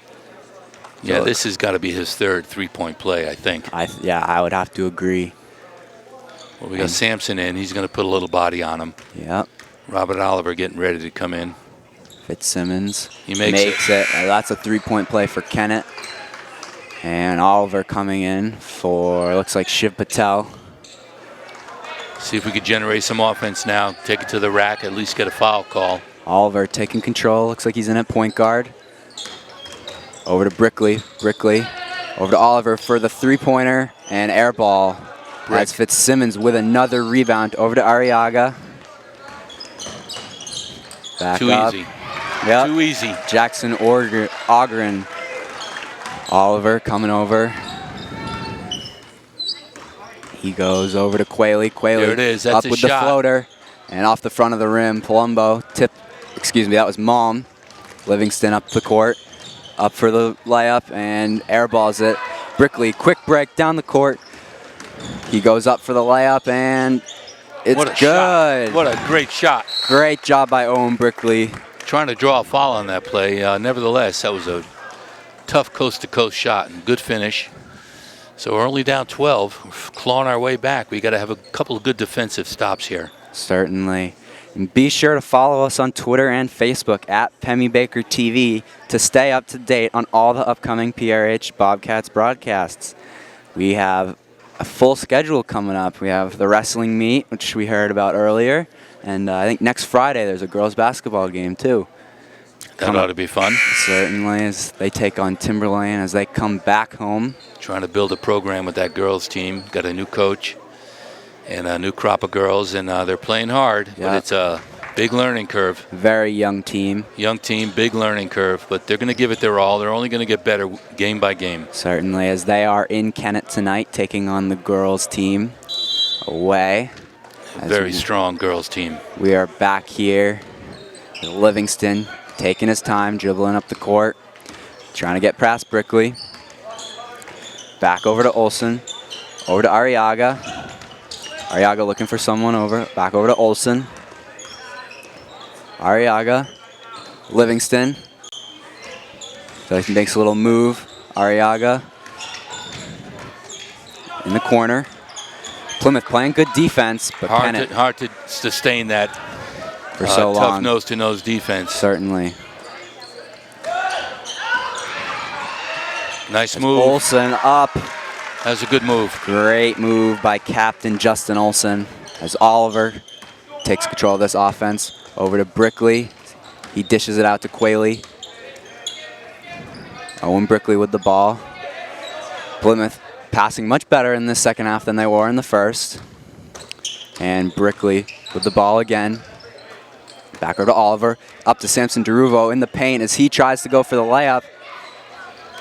Yeah, this has got to be his third 3-point play, I think. I would have to agree. Well, we got Sampson in. He's going to put a little body on him. Yep. Robert Oliver getting ready to come in. Fitzsimmons. He makes it. That's a 3-point play for Kennett. And Oliver coming in for, looks like, Shiv Patel. See if we could generate some offense now. Take it to the rack, at least get a foul call. Oliver taking control. Looks like he's in at point guard. Over to Brickley. Brickley. Over to Oliver for the 3-pointer and air ball. That's Fitzsimmons with another rebound. Over to Arriaga. Back Too up. easy. Yep. Too easy. Jackson Ogren. Oliver coming over. He goes over to Quayle. Quayle there it is. That's up a with shot. the floater. And off the front of the rim, Palumbo that was Malm. Livingston up the court, up for the layup, and airballs it. Brickley, quick break down the court. He goes up for the layup, and it's What a good. shot. What a great shot. Great job by Owen Brickley. Trying to draw a foul on that play. Nevertheless, that was a tough coast-to-coast shot and good finish. So we're only down 12. We're clawing our way back. We got to have a couple of good defensive stops here. Certainly. And be sure to follow us on Twitter and Facebook at Pemmy Baker TV to stay up to date on all the upcoming PRH Bobcats broadcasts. We have a full schedule coming up. We have the wrestling meet, which we heard about earlier, and I think next Friday there's a girls basketball game too. That ought to be fun. Certainly, as they take on Timberlane as they come back home. Trying to build a program with that girls team. Got a new coach and a new crop of girls, and they're playing hard, but it's a big learning curve. Very young team. Young team, big learning curve, but they're going to give it their all. They're only going to get better game by game. Certainly, as they are in Kennett tonight, taking on the girls team away. Very strong girls team. We are back here. Livingston taking his time, dribbling up the court, trying to get past Brickley. Back over to Olsen, over to Arriaga. Arriaga looking for someone over. Back over to Olsen. Arriaga. Livingston. So he makes a little move. Arriaga. In the corner. Plymouth playing good defense, but hard to sustain that for so long. Tough nose-to-nose defense. Certainly. Nice move. Olsen up. That was a good move. Great move by Captain Justin Olsen as Oliver takes control of this offense. Over to Brickley. He dishes it out to Quayle. Owen Brickley with the ball. Plymouth passing much better in this second half than they were in the first. And Brickley with the ball again. Back over to Oliver. Up to Samson Deruvo in the paint as he tries to go for the layup.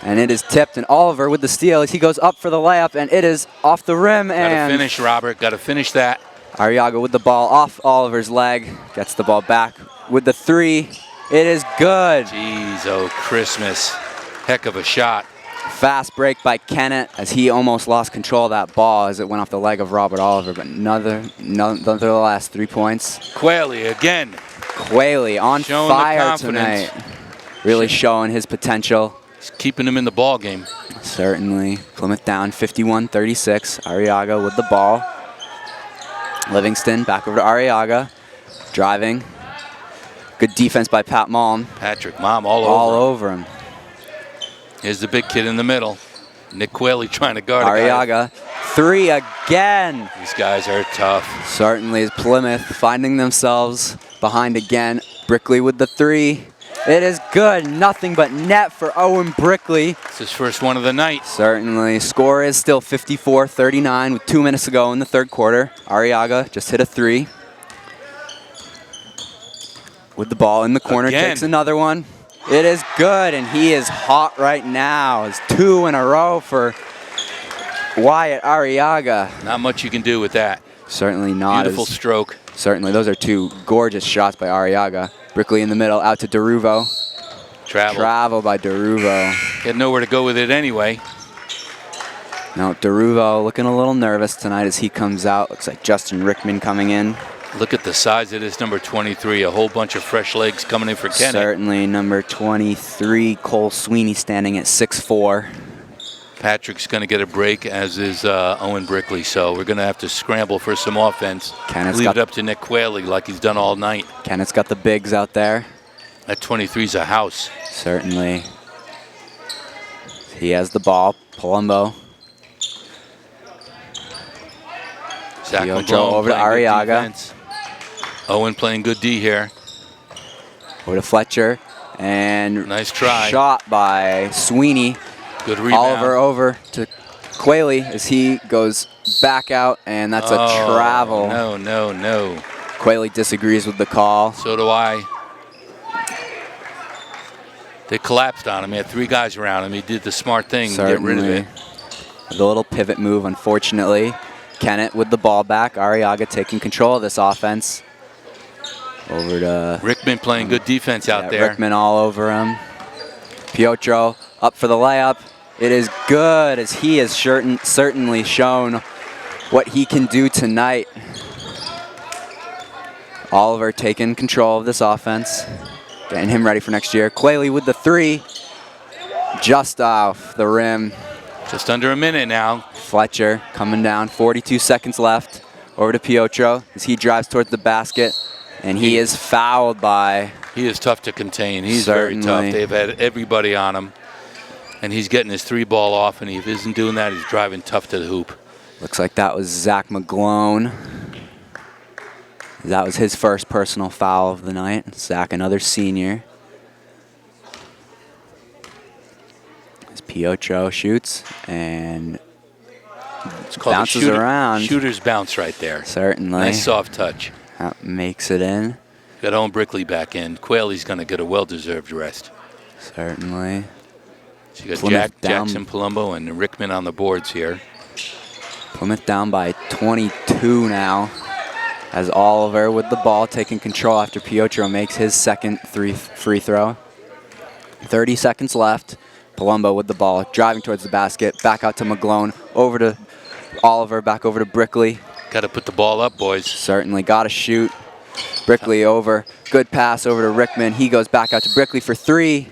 And it is tipped, and Oliver with the steal as he goes up for the layup, and it is off the rim. Got to finish, Robert. Got to finish that. Arriaga with the ball off Oliver's leg. Gets the ball back with the three. It is good. Jeez, oh Christmas. Heck of a shot. Fast break by Kennett as he almost lost control of that ball as it went off the leg of Robert Oliver, but nonetheless, 3 points. Quayle again. Quayle on fire tonight. Really showing his potential. Keeping him in the ball game. Certainly. Plymouth down 51-36. Arriaga with the ball. Livingston back over to Arriaga. Driving. Good defense by Pat Malm. Patrick Malm all over him. Here's the big kid in the middle. Nick Quayle trying to guard Arriaga. Three again. These guys are tough. Certainly is Plymouth finding themselves behind again. Brickley with the three. It is good. Nothing but net for Owen Brickley. It's his first one of the night. Certainly. Score is still 54-39 with 2 minutes to go in the third quarter. Arriaga just hit a three. With the ball in the corner, takes another one. It is good, and he is hot right now. It's 2 in a row for Wyatt Arriaga. Not much you can do with that. Certainly not. Beautiful stroke. Certainly. Those are two gorgeous shots by Arriaga. Brickley in the middle, out to Deruvo. Travel by Deruvo. Had nowhere to go with it anyway. Now Deruvo looking a little nervous tonight as he comes out. Looks like Justin Rickman coming in. Look at the size of this number 23. A whole bunch of fresh legs coming in for Kennett. Certainly number 23, Cole Sweeney, standing at 6'4". Patrick's going to get a break, as is Owen Brickley. So we're going to have to scramble for some offense. Leave it up to Nick Quayle like he's done all night. Kennett's got the bigs out there. That 23's a house. Certainly. He has the ball. Palumbo. Zach over to Arriaga. Owen playing good D here. Over to Fletcher. And nice try. Shot by Sweeney. Good rebound. Oliver over to Quayle as he goes back out, and that's a travel. No. Quayle disagrees with the call. So do I. They collapsed on him. He had 3 guys around him. He did the smart thing, get rid of it. The little pivot move, unfortunately. Kennett with the ball back. Arriaga taking control of this offense. Over to Rickman playing good defense out there. Rickman all over him. Piotro up for the layup. It is good, as he has certainly shown what he can do tonight. Oliver taking control of this offense, getting him ready for next year. Quayle with the three, just off the rim. Just under a minute now. Fletcher coming down, 42 seconds left. Over to Piotro as he drives towards the basket, and he is fouled by... He is tough to contain. He's very tough. They've had everybody on him, and he's getting his three ball off, and if he isn't doing that, he's driving tough to the hoop. Looks like that was Zach McGlone. That was his first personal foul of the night. Zach, another senior. As Piotro shoots and it's called bounces around. Shooter's bounce right there. Certainly. Nice soft touch. That makes it in. Got Owen Brickley back in. Quayle's going to get a well-deserved rest. Certainly. So you got Jackson Palumbo and Rickman on the boards here. Plymouth down by 22 now. As Oliver with the ball taking control after Piotro makes his second free throw. 30 seconds left. Palumbo with the ball, driving towards the basket. Back out to McGlone. Over to Oliver, back over to Brickley. Got to put the ball up, boys. Certainly, got to shoot. Brickley over. Good pass over to Rickman. He goes back out to Brickley for three.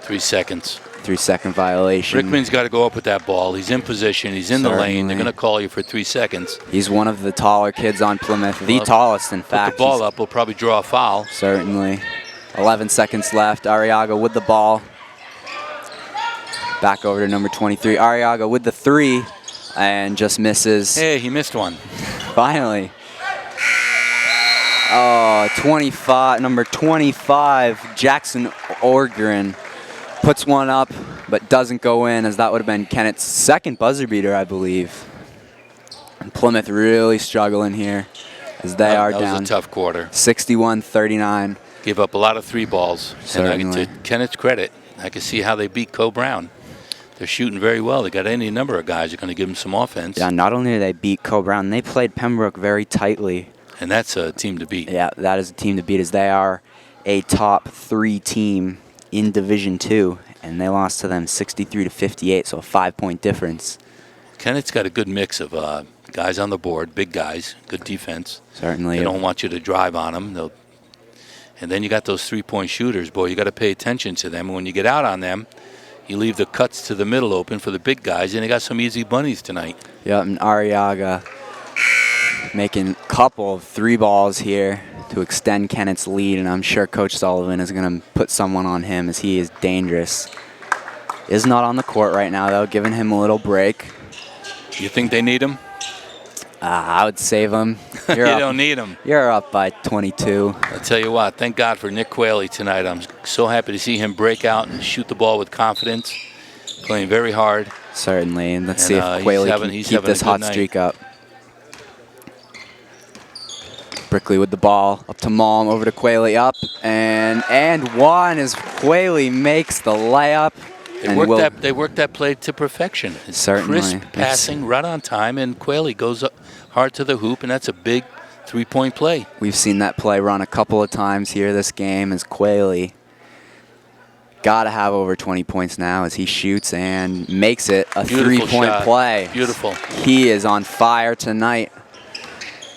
3 seconds. 3-second violation. Rickman's got to go up with that ball. He's in position. He's in the lane. They're going to call you for 3 seconds. He's one of the taller kids on Plymouth. The tallest, in fact. Put the ball up. We'll probably draw a foul. Certainly. 11 seconds left. Arriaga with the ball. Back over to number 23. Arriaga with the three and just misses. Hey, he missed one. Finally. Oh, 25, number 25, Jackson Orgren puts one up, but doesn't go in, as that would have been Kennett's second buzzer beater, I believe. And Plymouth really struggling here, as they are down. That was a tough quarter. 61-39. Gave up a lot of three balls. Certainly. And to Kennett's credit, I can see how they beat Co Brown. They're shooting very well. They got any number of guys who are going to give them some offense. Yeah, not only did they beat Co Brown, they played Pembroke very tightly. And that's a team to beat. Yeah, that is a team to beat, as they are a top 3 team in Division II, and they lost to them 63-58, so a 5-point difference. Kennett's got a good mix of guys on the board, big guys, good defense. Certainly. They don't want you to drive on them. And then you got those three-point shooters, boy. You got to pay attention to them. And when you get out on them, you leave the cuts to the middle open for the big guys, and they got some easy bunnies tonight. Yeah, and Arriaga making a couple of three balls here to extend Kennett's lead, and I'm sure Coach Sullivan is going to put someone on him, as he is dangerous. Is not on the court right now, though, giving him a little break. You think they need him? I would save him. You don't need him. You're up by 22. I'll tell you what, thank God for Nick Quayle tonight. I'm so happy to see him break out and shoot the ball with confidence, playing very hard. Certainly, and let's see if Quayle can keep this hot streak up. Brickley with the ball, up to Malm, over to Quayle, up, and one as Quayle makes the layup. They worked that play to perfection. It's certainly. Crisp passing, right on time, and Quayle goes up hard to the hoop, and that's a big three-point play. We've seen that play run a couple of times here this game, as Quayle got to have over 20 points now, as he shoots and makes it a three-point play. Beautiful. He is on fire tonight.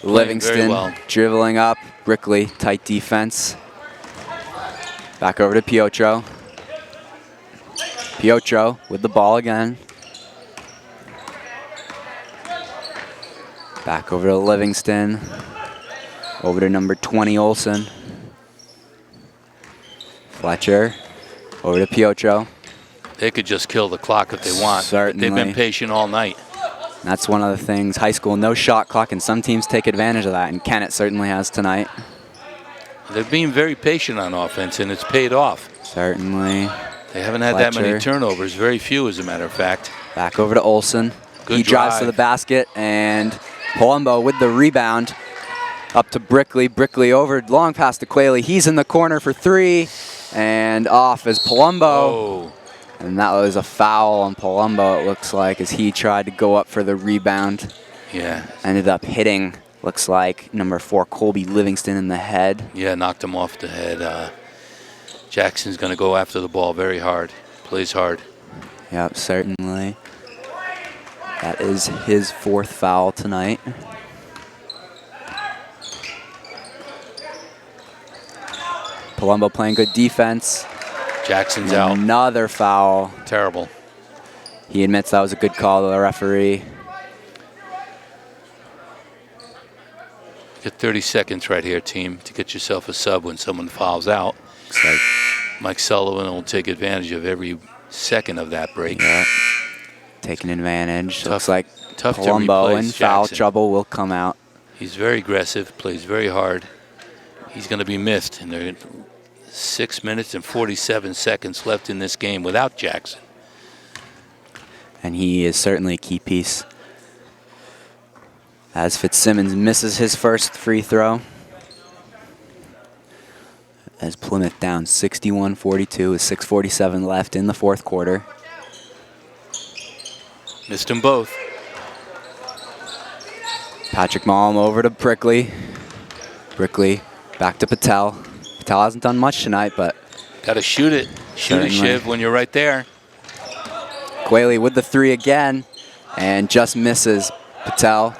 Livingston dribbling up. Brickley, tight defense. Back over to Piotro. Piotro with the ball again. Back over to Livingston. Over to number 20, Olsen. Fletcher. Over to Piotro. They could just kill the clock if they want. Certainly. They've been patient all night. That's one of the things. High school, no shot clock, and some teams take advantage of that, and Kennett certainly has tonight. They're being very patient on offense, and it's paid off. Certainly. They haven't had that many turnovers, very few as a matter of fact. Back over to Olsen. He drives to the basket, and Palumbo with the rebound. Up to Brickley. Brickley over, long pass to Quayle. He's in the corner for three, and off is Palumbo. Oh. And that was a foul on Palumbo, it looks like, as he tried to go up for the rebound. Yeah. Ended up hitting Looks like number 4, Colby Livingston, in the head. Yeah, knocked him off the head. Jackson's going to go after the ball very hard. Plays hard. Yep, certainly. That is his 4th foul tonight. Palumbo playing good defense. Jackson's out. Another foul. Terrible. He admits that was a good call to the referee. Get 30 seconds right here, team, to get yourself a sub when someone fouls out. Looks like Mike Sullivan will take advantage of every second of that break. yeah, taking advantage. Tough- Looks like tough to Palumbo replace in foul Jackson. trouble will come out. He's very aggressive, plays very hard. He's going to be missed. And there are 6 minutes and 47 seconds left in this game without Jackson. And he is certainly a key piece. As Fitzsimmons misses his first free throw. As Plymouth down 61-42 with 6:47 left in the 4th quarter. Missed them both. Patrick Malm over to Brickley. Brickley back to Patel. Patel hasn't done much tonight, but Got to shoot it. Shoot it, Certainly. Shiv, when you're right there. Quayle with the 3 again and just misses. Patel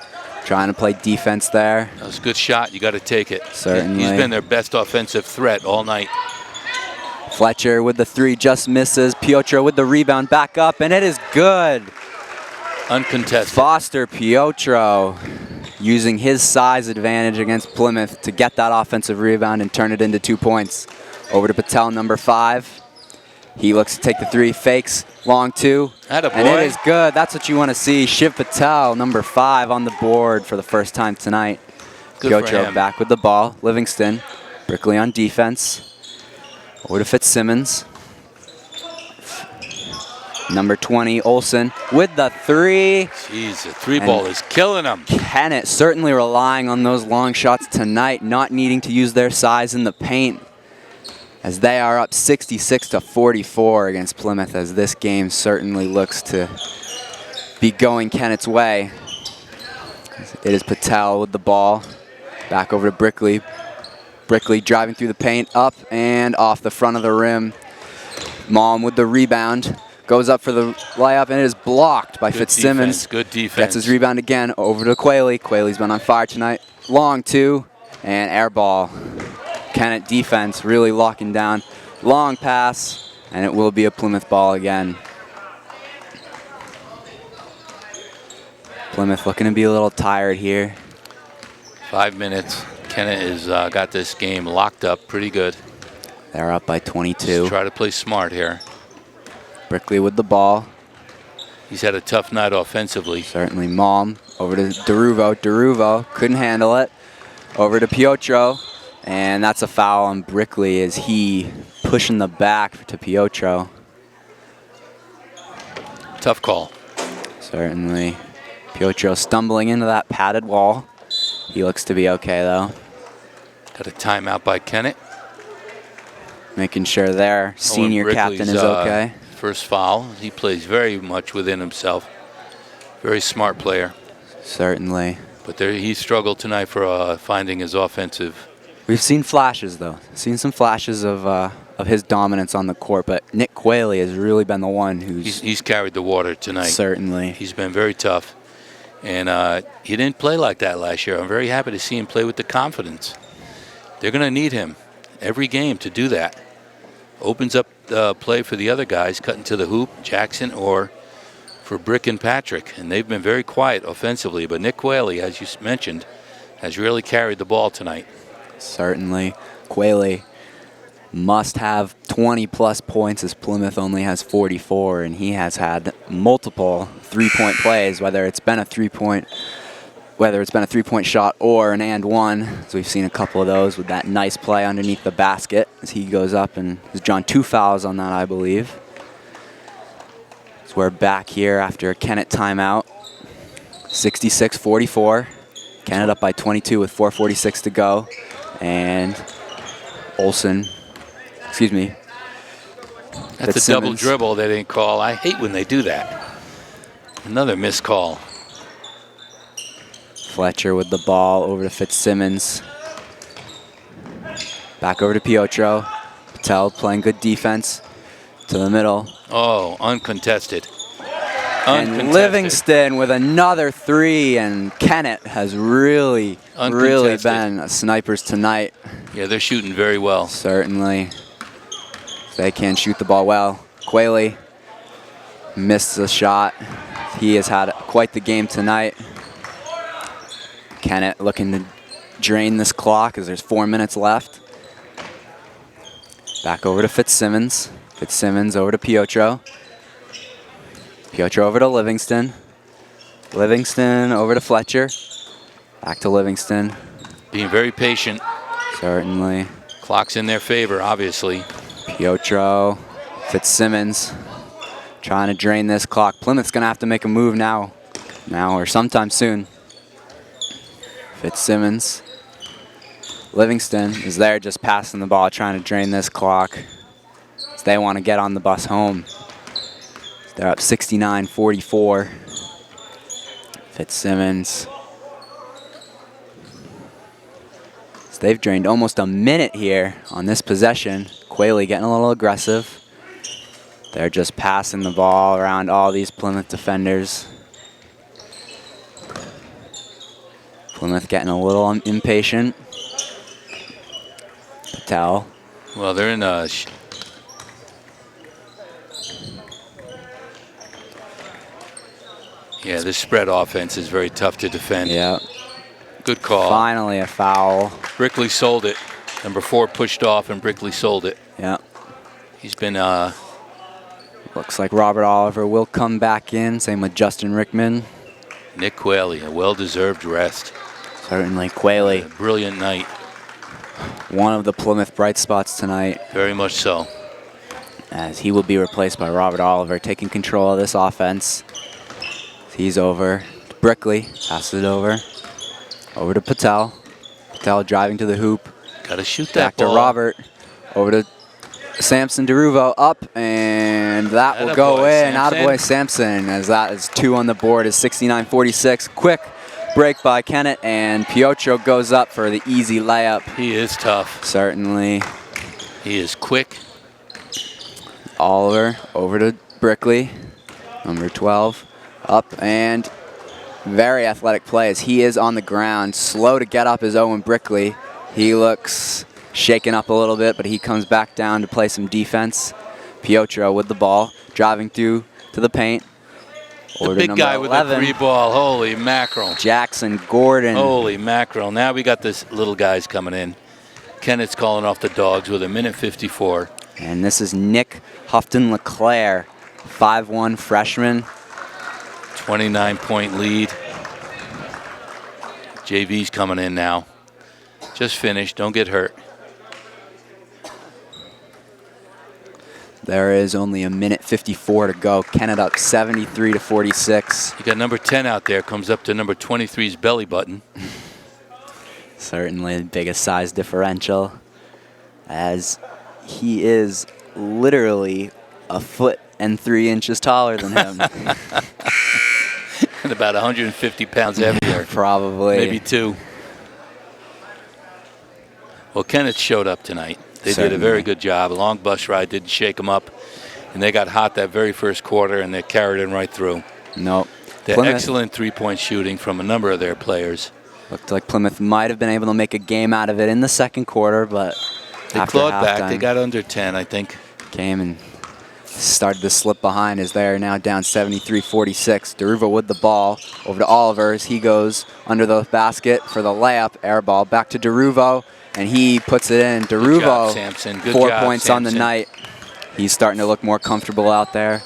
trying to play defense there. That was a good shot. You got to take it. Certainly. He's been their best offensive threat all night. Fletcher with the 3 just misses. Piotro with the rebound back up, and it is good. Uncontested. Foster Piotro using his size advantage against Plymouth to get that offensive rebound and turn it into 2 points. Over to Patel, number 5. He looks to take the 3, fakes, long 2. Atta And it boy. is good. That's what you want to see. Shiv Patel, number 5, on the board for the first time tonight. Good for Piotro him. back with the ball. Livingston, Brickley on defense. Over to Fitzsimmons. Number 20, Olsen with the 3. Jeez, the 3-ball is killing him. Kennett certainly relying on those long shots tonight, not needing to use their size in the paint, as they are up 66-44 against Plymouth, as this game certainly looks to be going Kennett's way. It is Patel with the ball. Back over to Brickley. Brickley driving through the paint, up and off the front of the rim. Malm with the rebound. Goes up for the layup, and it is blocked by Good Fitzsimmons. defense, good defense. Gets his rebound again, over to Quayle. Quayle's been on fire tonight. Long 2, and air ball. Kennett defense really locking down. Long pass, and it will be a Plymouth ball again. Plymouth looking to be a little tired here. 5 minutes. Kennett has got this game locked up pretty good. They're up by 22. Try to play smart here. Brickley with the ball. He's had a tough night offensively. Certainly Malm over to Deruvo. Deruvo couldn't handle it. Over to Piotro. And that's a foul on Brickley as he pushing the back to Piotro. Tough call. Certainly. Piotro stumbling into that padded wall. He looks to be okay though. Got a timeout by Kennett. Making sure their senior Brickley's, captain is okay. First foul. He plays very much within himself. Very smart player. Certainly. But he struggled tonight for finding his offensive. We've seen flashes though. Seen some flashes of his dominance on the court, but Nick Quayle has really been the one who's He's carried the water tonight. certainly. He's been very tough. And he didn't play like that last year. I'm very happy to see him play with the confidence. They're going to need him every game to do that. Opens up the play for the other guys, cutting to the hoop, Jackson, or for Brick and Patrick. And they've been very quiet offensively. But Nick Quayle, as you mentioned, has really carried the ball tonight. Certainly. Quayle must have 20-plus points as Plymouth only has 44, and he has had multiple three-point plays, whether it's been a three-point shot or an and one. So we've seen a couple of those with that nice play underneath the basket as he goes up and has drawn 2 fouls on that, I believe. So we're back here after a Kennett timeout. 66-44. Kennett up by 22 with 4:46 to go. And Olsen, excuse me. That's a double dribble they didn't call. I hate when they do that. Another missed call. Fletcher with the ball over to Fitzsimmons. Back over to Piotro. Patel playing good defense to the middle. Oh, uncontested. And Livingston with another 3, and Kennett has really been snipers tonight. Yeah, they're shooting very well. Certainly. They can shoot the ball well. Quayle missed the shot. He has had quite the game tonight. Kennett looking to drain this clock as there's 4 minutes left. Back over to Fitzsimmons. Fitzsimmons over to Piotro. Piotro over to Livingston. Livingston over to Fletcher. Back to Livingston. Being very patient. Certainly. Clock's in their favor, obviously. Piotro, Fitzsimmons trying to drain this clock. Plymouth's going to have to make a move now or sometime soon. Fitzsimmons. Livingston is there just passing the ball, trying to drain this clock. They want to get on the bus home. They're up 69-44. Fitzsimmons. So they've drained almost a minute here on this possession. Quayle getting a little aggressive. They're just passing the ball around all these Plymouth defenders. Plymouth getting a little impatient. Patel. Well, they're in a... Yeah, this spread offense is very tough to defend. Yeah. Good call. Finally a foul. Brickley sold it. Number 4 pushed off and Brickley sold it. Yeah. He's been... Looks like Robert Oliver will come back in. Same with Justin Rickman. Nick Quayle, a well-deserved rest. Certainly Quayle. A brilliant night. One of the Plymouth bright spots tonight. Very much so. As he will be replaced by Robert Oliver, taking control of this offense. He's over to Brickley, passes it over to Patel. Patel driving to the hoop. Gotta shoot that ball. Back to Robert, over to Samson DeRuvo, up, and that will go in. Attaboy Samson, as that is 2 on the board, is 69-46. Quick break by Kennett, and Piotro goes up for the easy layup. He is tough. Certainly. He is quick. Oliver over to Brickley, number 12. Up, and very athletic play as he is on the ground. Slow to get up is Owen Brickley. He looks shaken up a little bit, but he comes back down to play some defense. Piotro with the ball, driving through to the paint. The big guy with the 3 ball. Holy mackerel. Jackson Gordon. Holy mackerel. Now we got this little guys coming in. Kennett's calling off the dogs with 1:54. And this is Nick Houghton-LeClaire, 5'1" freshman. 29-point lead. JV's coming in now. Just finished. Don't get hurt. There is only 1:54 to go. Kennett up 73-46. You got number 10 out there. Comes up to number 23's belly button. Certainly the biggest size differential, as he is literally 1'3" taller than him. And about 150 pounds heavier. Probably. Maybe 2. Well, Kennett showed up tonight. They did a very good job. A long bus ride didn't shake them up. And they got hot that very first quarter, and they carried it right through. Nope. They're excellent three-point shooting from a number of their players. Looked like Plymouth might have been able to make a game out of it in the second quarter, but they clawed back. They got under 10, I think. Came and started to slip behind as they're now down 73-46. DeRuvo with the ball over to Oliver as he goes under the basket for the layup. Air ball back to DeRuvo, and he puts it in. DeRuvo, good job, Samson. Good 4 job, points Samson. on the night. He's starting to look more comfortable out there.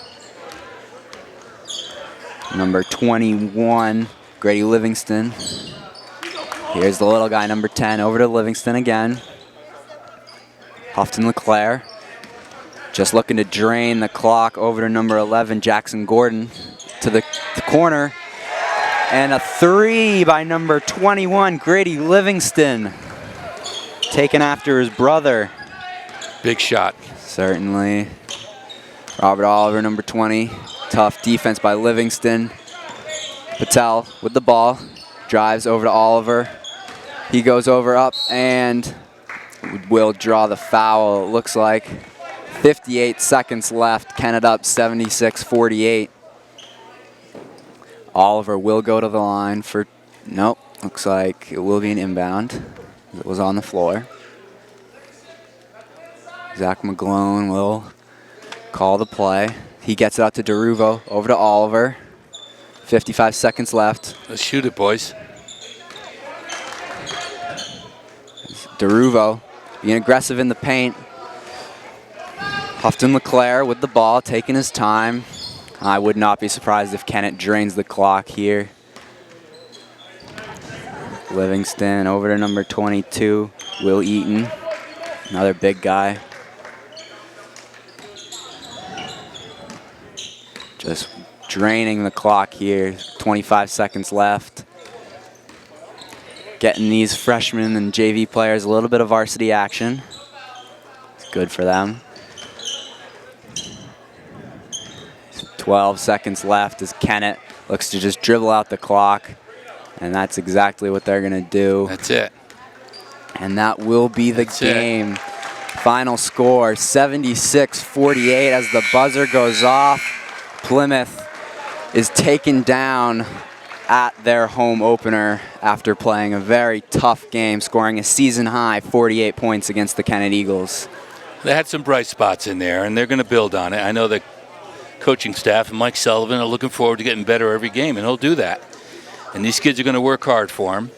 Number 21, Grady Livingston. Here's the little guy, number 10, over to Livingston again. Houghton-LeClaire. Just looking to drain the clock over to number 11, Jackson Gordon, to the corner. And a 3 by number 21, Grady Livingston. Taken after his brother. Big shot. Certainly. Robert Oliver, number 20. Tough defense by Livingston. Patel with the ball. drives over to Oliver. He goes over up and will draw the foul, it looks like. 58 seconds left. Kennett up 76-48. Oliver will go to the line for, nope, looks like it will be an inbound. It was on the floor. Zach McGlone will call the play. He gets it out to DeRuvo, over to Oliver. 55 seconds left. Let's shoot it, boys. DeRuvo being aggressive in the paint. Houghton LeClaire with the ball, taking his time. I would not be surprised if Kennett drains the clock here. Livingston over to number 22, Will Eaton, another big guy. Just draining the clock here, 25 seconds left. Getting these freshmen and JV players a little bit of varsity action. It's good for them. 12 seconds left as Kennett looks to just dribble out the clock. And that's exactly what they're going to do. That's it. And that will be the game. Final score, 76-48 as the buzzer goes off. Plymouth is taken down at their home opener after playing a very tough game, scoring a season-high 48 points against the Kennett Eagles. They had some bright spots in there, and they're going to build on it. I know the coaching staff and Mike Sullivan are looking forward to getting better every game, and he'll do that. And these kids are going to work hard for him.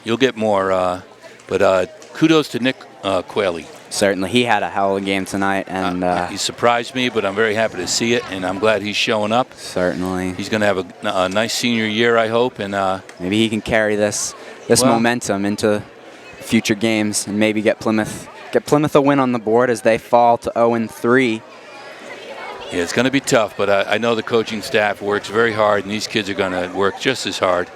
You'll get more, but kudos to Nick Quayle. Certainly, he had a hell of a game tonight, and he surprised me, but I'm very happy to see it, and I'm glad he's showing up. Certainly, he's going to have a nice senior year, I hope, and maybe he can carry this momentum into future games, and maybe get Plymouth a win on the board as they fall to 0-3. Yeah, it's going to be tough, but I know the coaching staff works very hard, and these kids are going to work just as hard,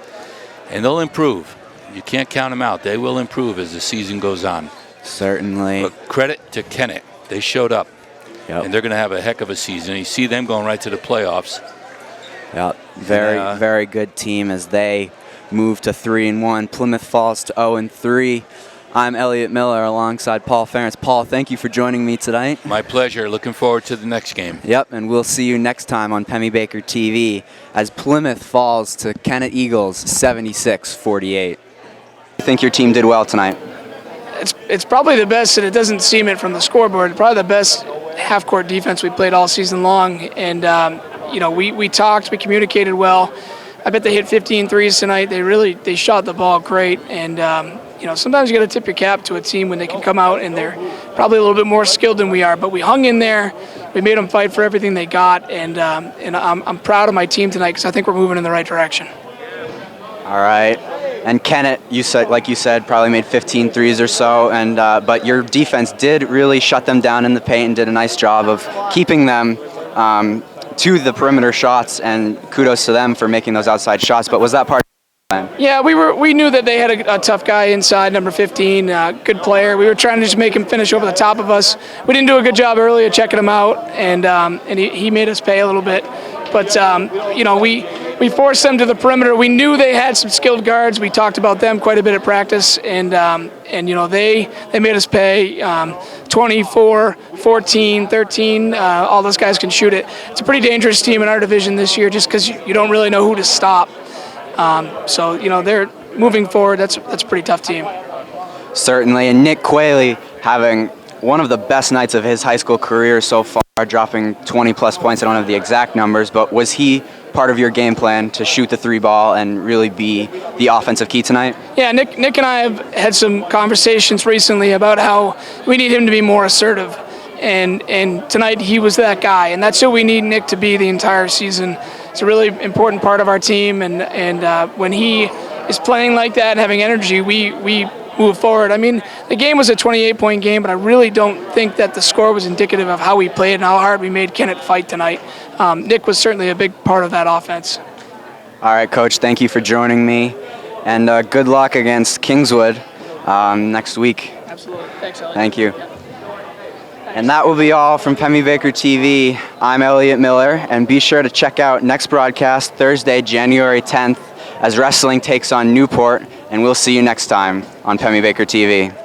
and they'll improve. You can't count them out. They will improve as the season goes on. Certainly. But credit to Kennett. They showed up, and they're going to have a heck of a season. You see them going right to the playoffs. Yeah, very good team as they move to 3-1. Plymouth falls to 0-3. I'm Elliot Miller alongside Paul Ferentz. Paul, thank you for joining me tonight. My pleasure. Looking forward to the next game. Yep, and we'll see you next time on Pemmy Baker TV as Plymouth falls to Kennett Eagles 76-48. I think your team did well tonight. It's probably the best, and it doesn't seem it from the scoreboard, probably the best half-court defense we played all season long. And, we talked, we communicated well. I bet they hit 15 threes tonight. They shot the ball great. And, sometimes you got to tip your cap to a team when they can come out and they're probably a little bit more skilled than we are. But we hung in there. We made them fight for everything they got. And I'm proud of my team tonight because I think we're moving in the right direction. All right. And Kennett, like you said, probably made 15 threes or so, and but your defense did really shut them down in the paint and did a nice job of keeping them to the perimeter shots, and kudos to them for making those outside shots. But was that part of the plan? Yeah, we knew that they had a tough guy inside, number 15, good player. We were trying to just make him finish over the top of us. We didn't do a good job earlier checking him out, and he made us pay a little bit. But we forced them to the perimeter. We knew they had some skilled guards. We talked about them quite a bit at practice, and they made us pay 24, 14, 13. All those guys can shoot it. It's a pretty dangerous team in our division this year, just because you don't really know who to stop. They're moving forward. That's a pretty tough team. Certainly, and Nick Quayle having one of the best nights of his high school career so far, dropping 20-plus points. I don't have the exact numbers, but was he part of your game plan to shoot the three ball and really be the offensive key tonight? Yeah, Nick and I have had some conversations recently about how we need him to be more assertive, and tonight he was that guy, and that's who we need Nick to be the entire season. It's a really important part of our team, and when he is playing like that and having energy, we move forward. I mean, the game was a 28-point game, but I really don't think that the score was indicative of how we played and how hard we made Kennett fight tonight. Nick was certainly a big part of that offense. All right, Coach, thank you for joining me, and good luck against Kingswood next week. Absolutely. Thanks, Elliot. Thank you. And that will be all from Pemmy Baker TV. I'm Elliot Miller, and be sure to check out next broadcast Thursday, January 10th as wrestling takes on Newport, and we'll see you next time on Pemmy Baker TV.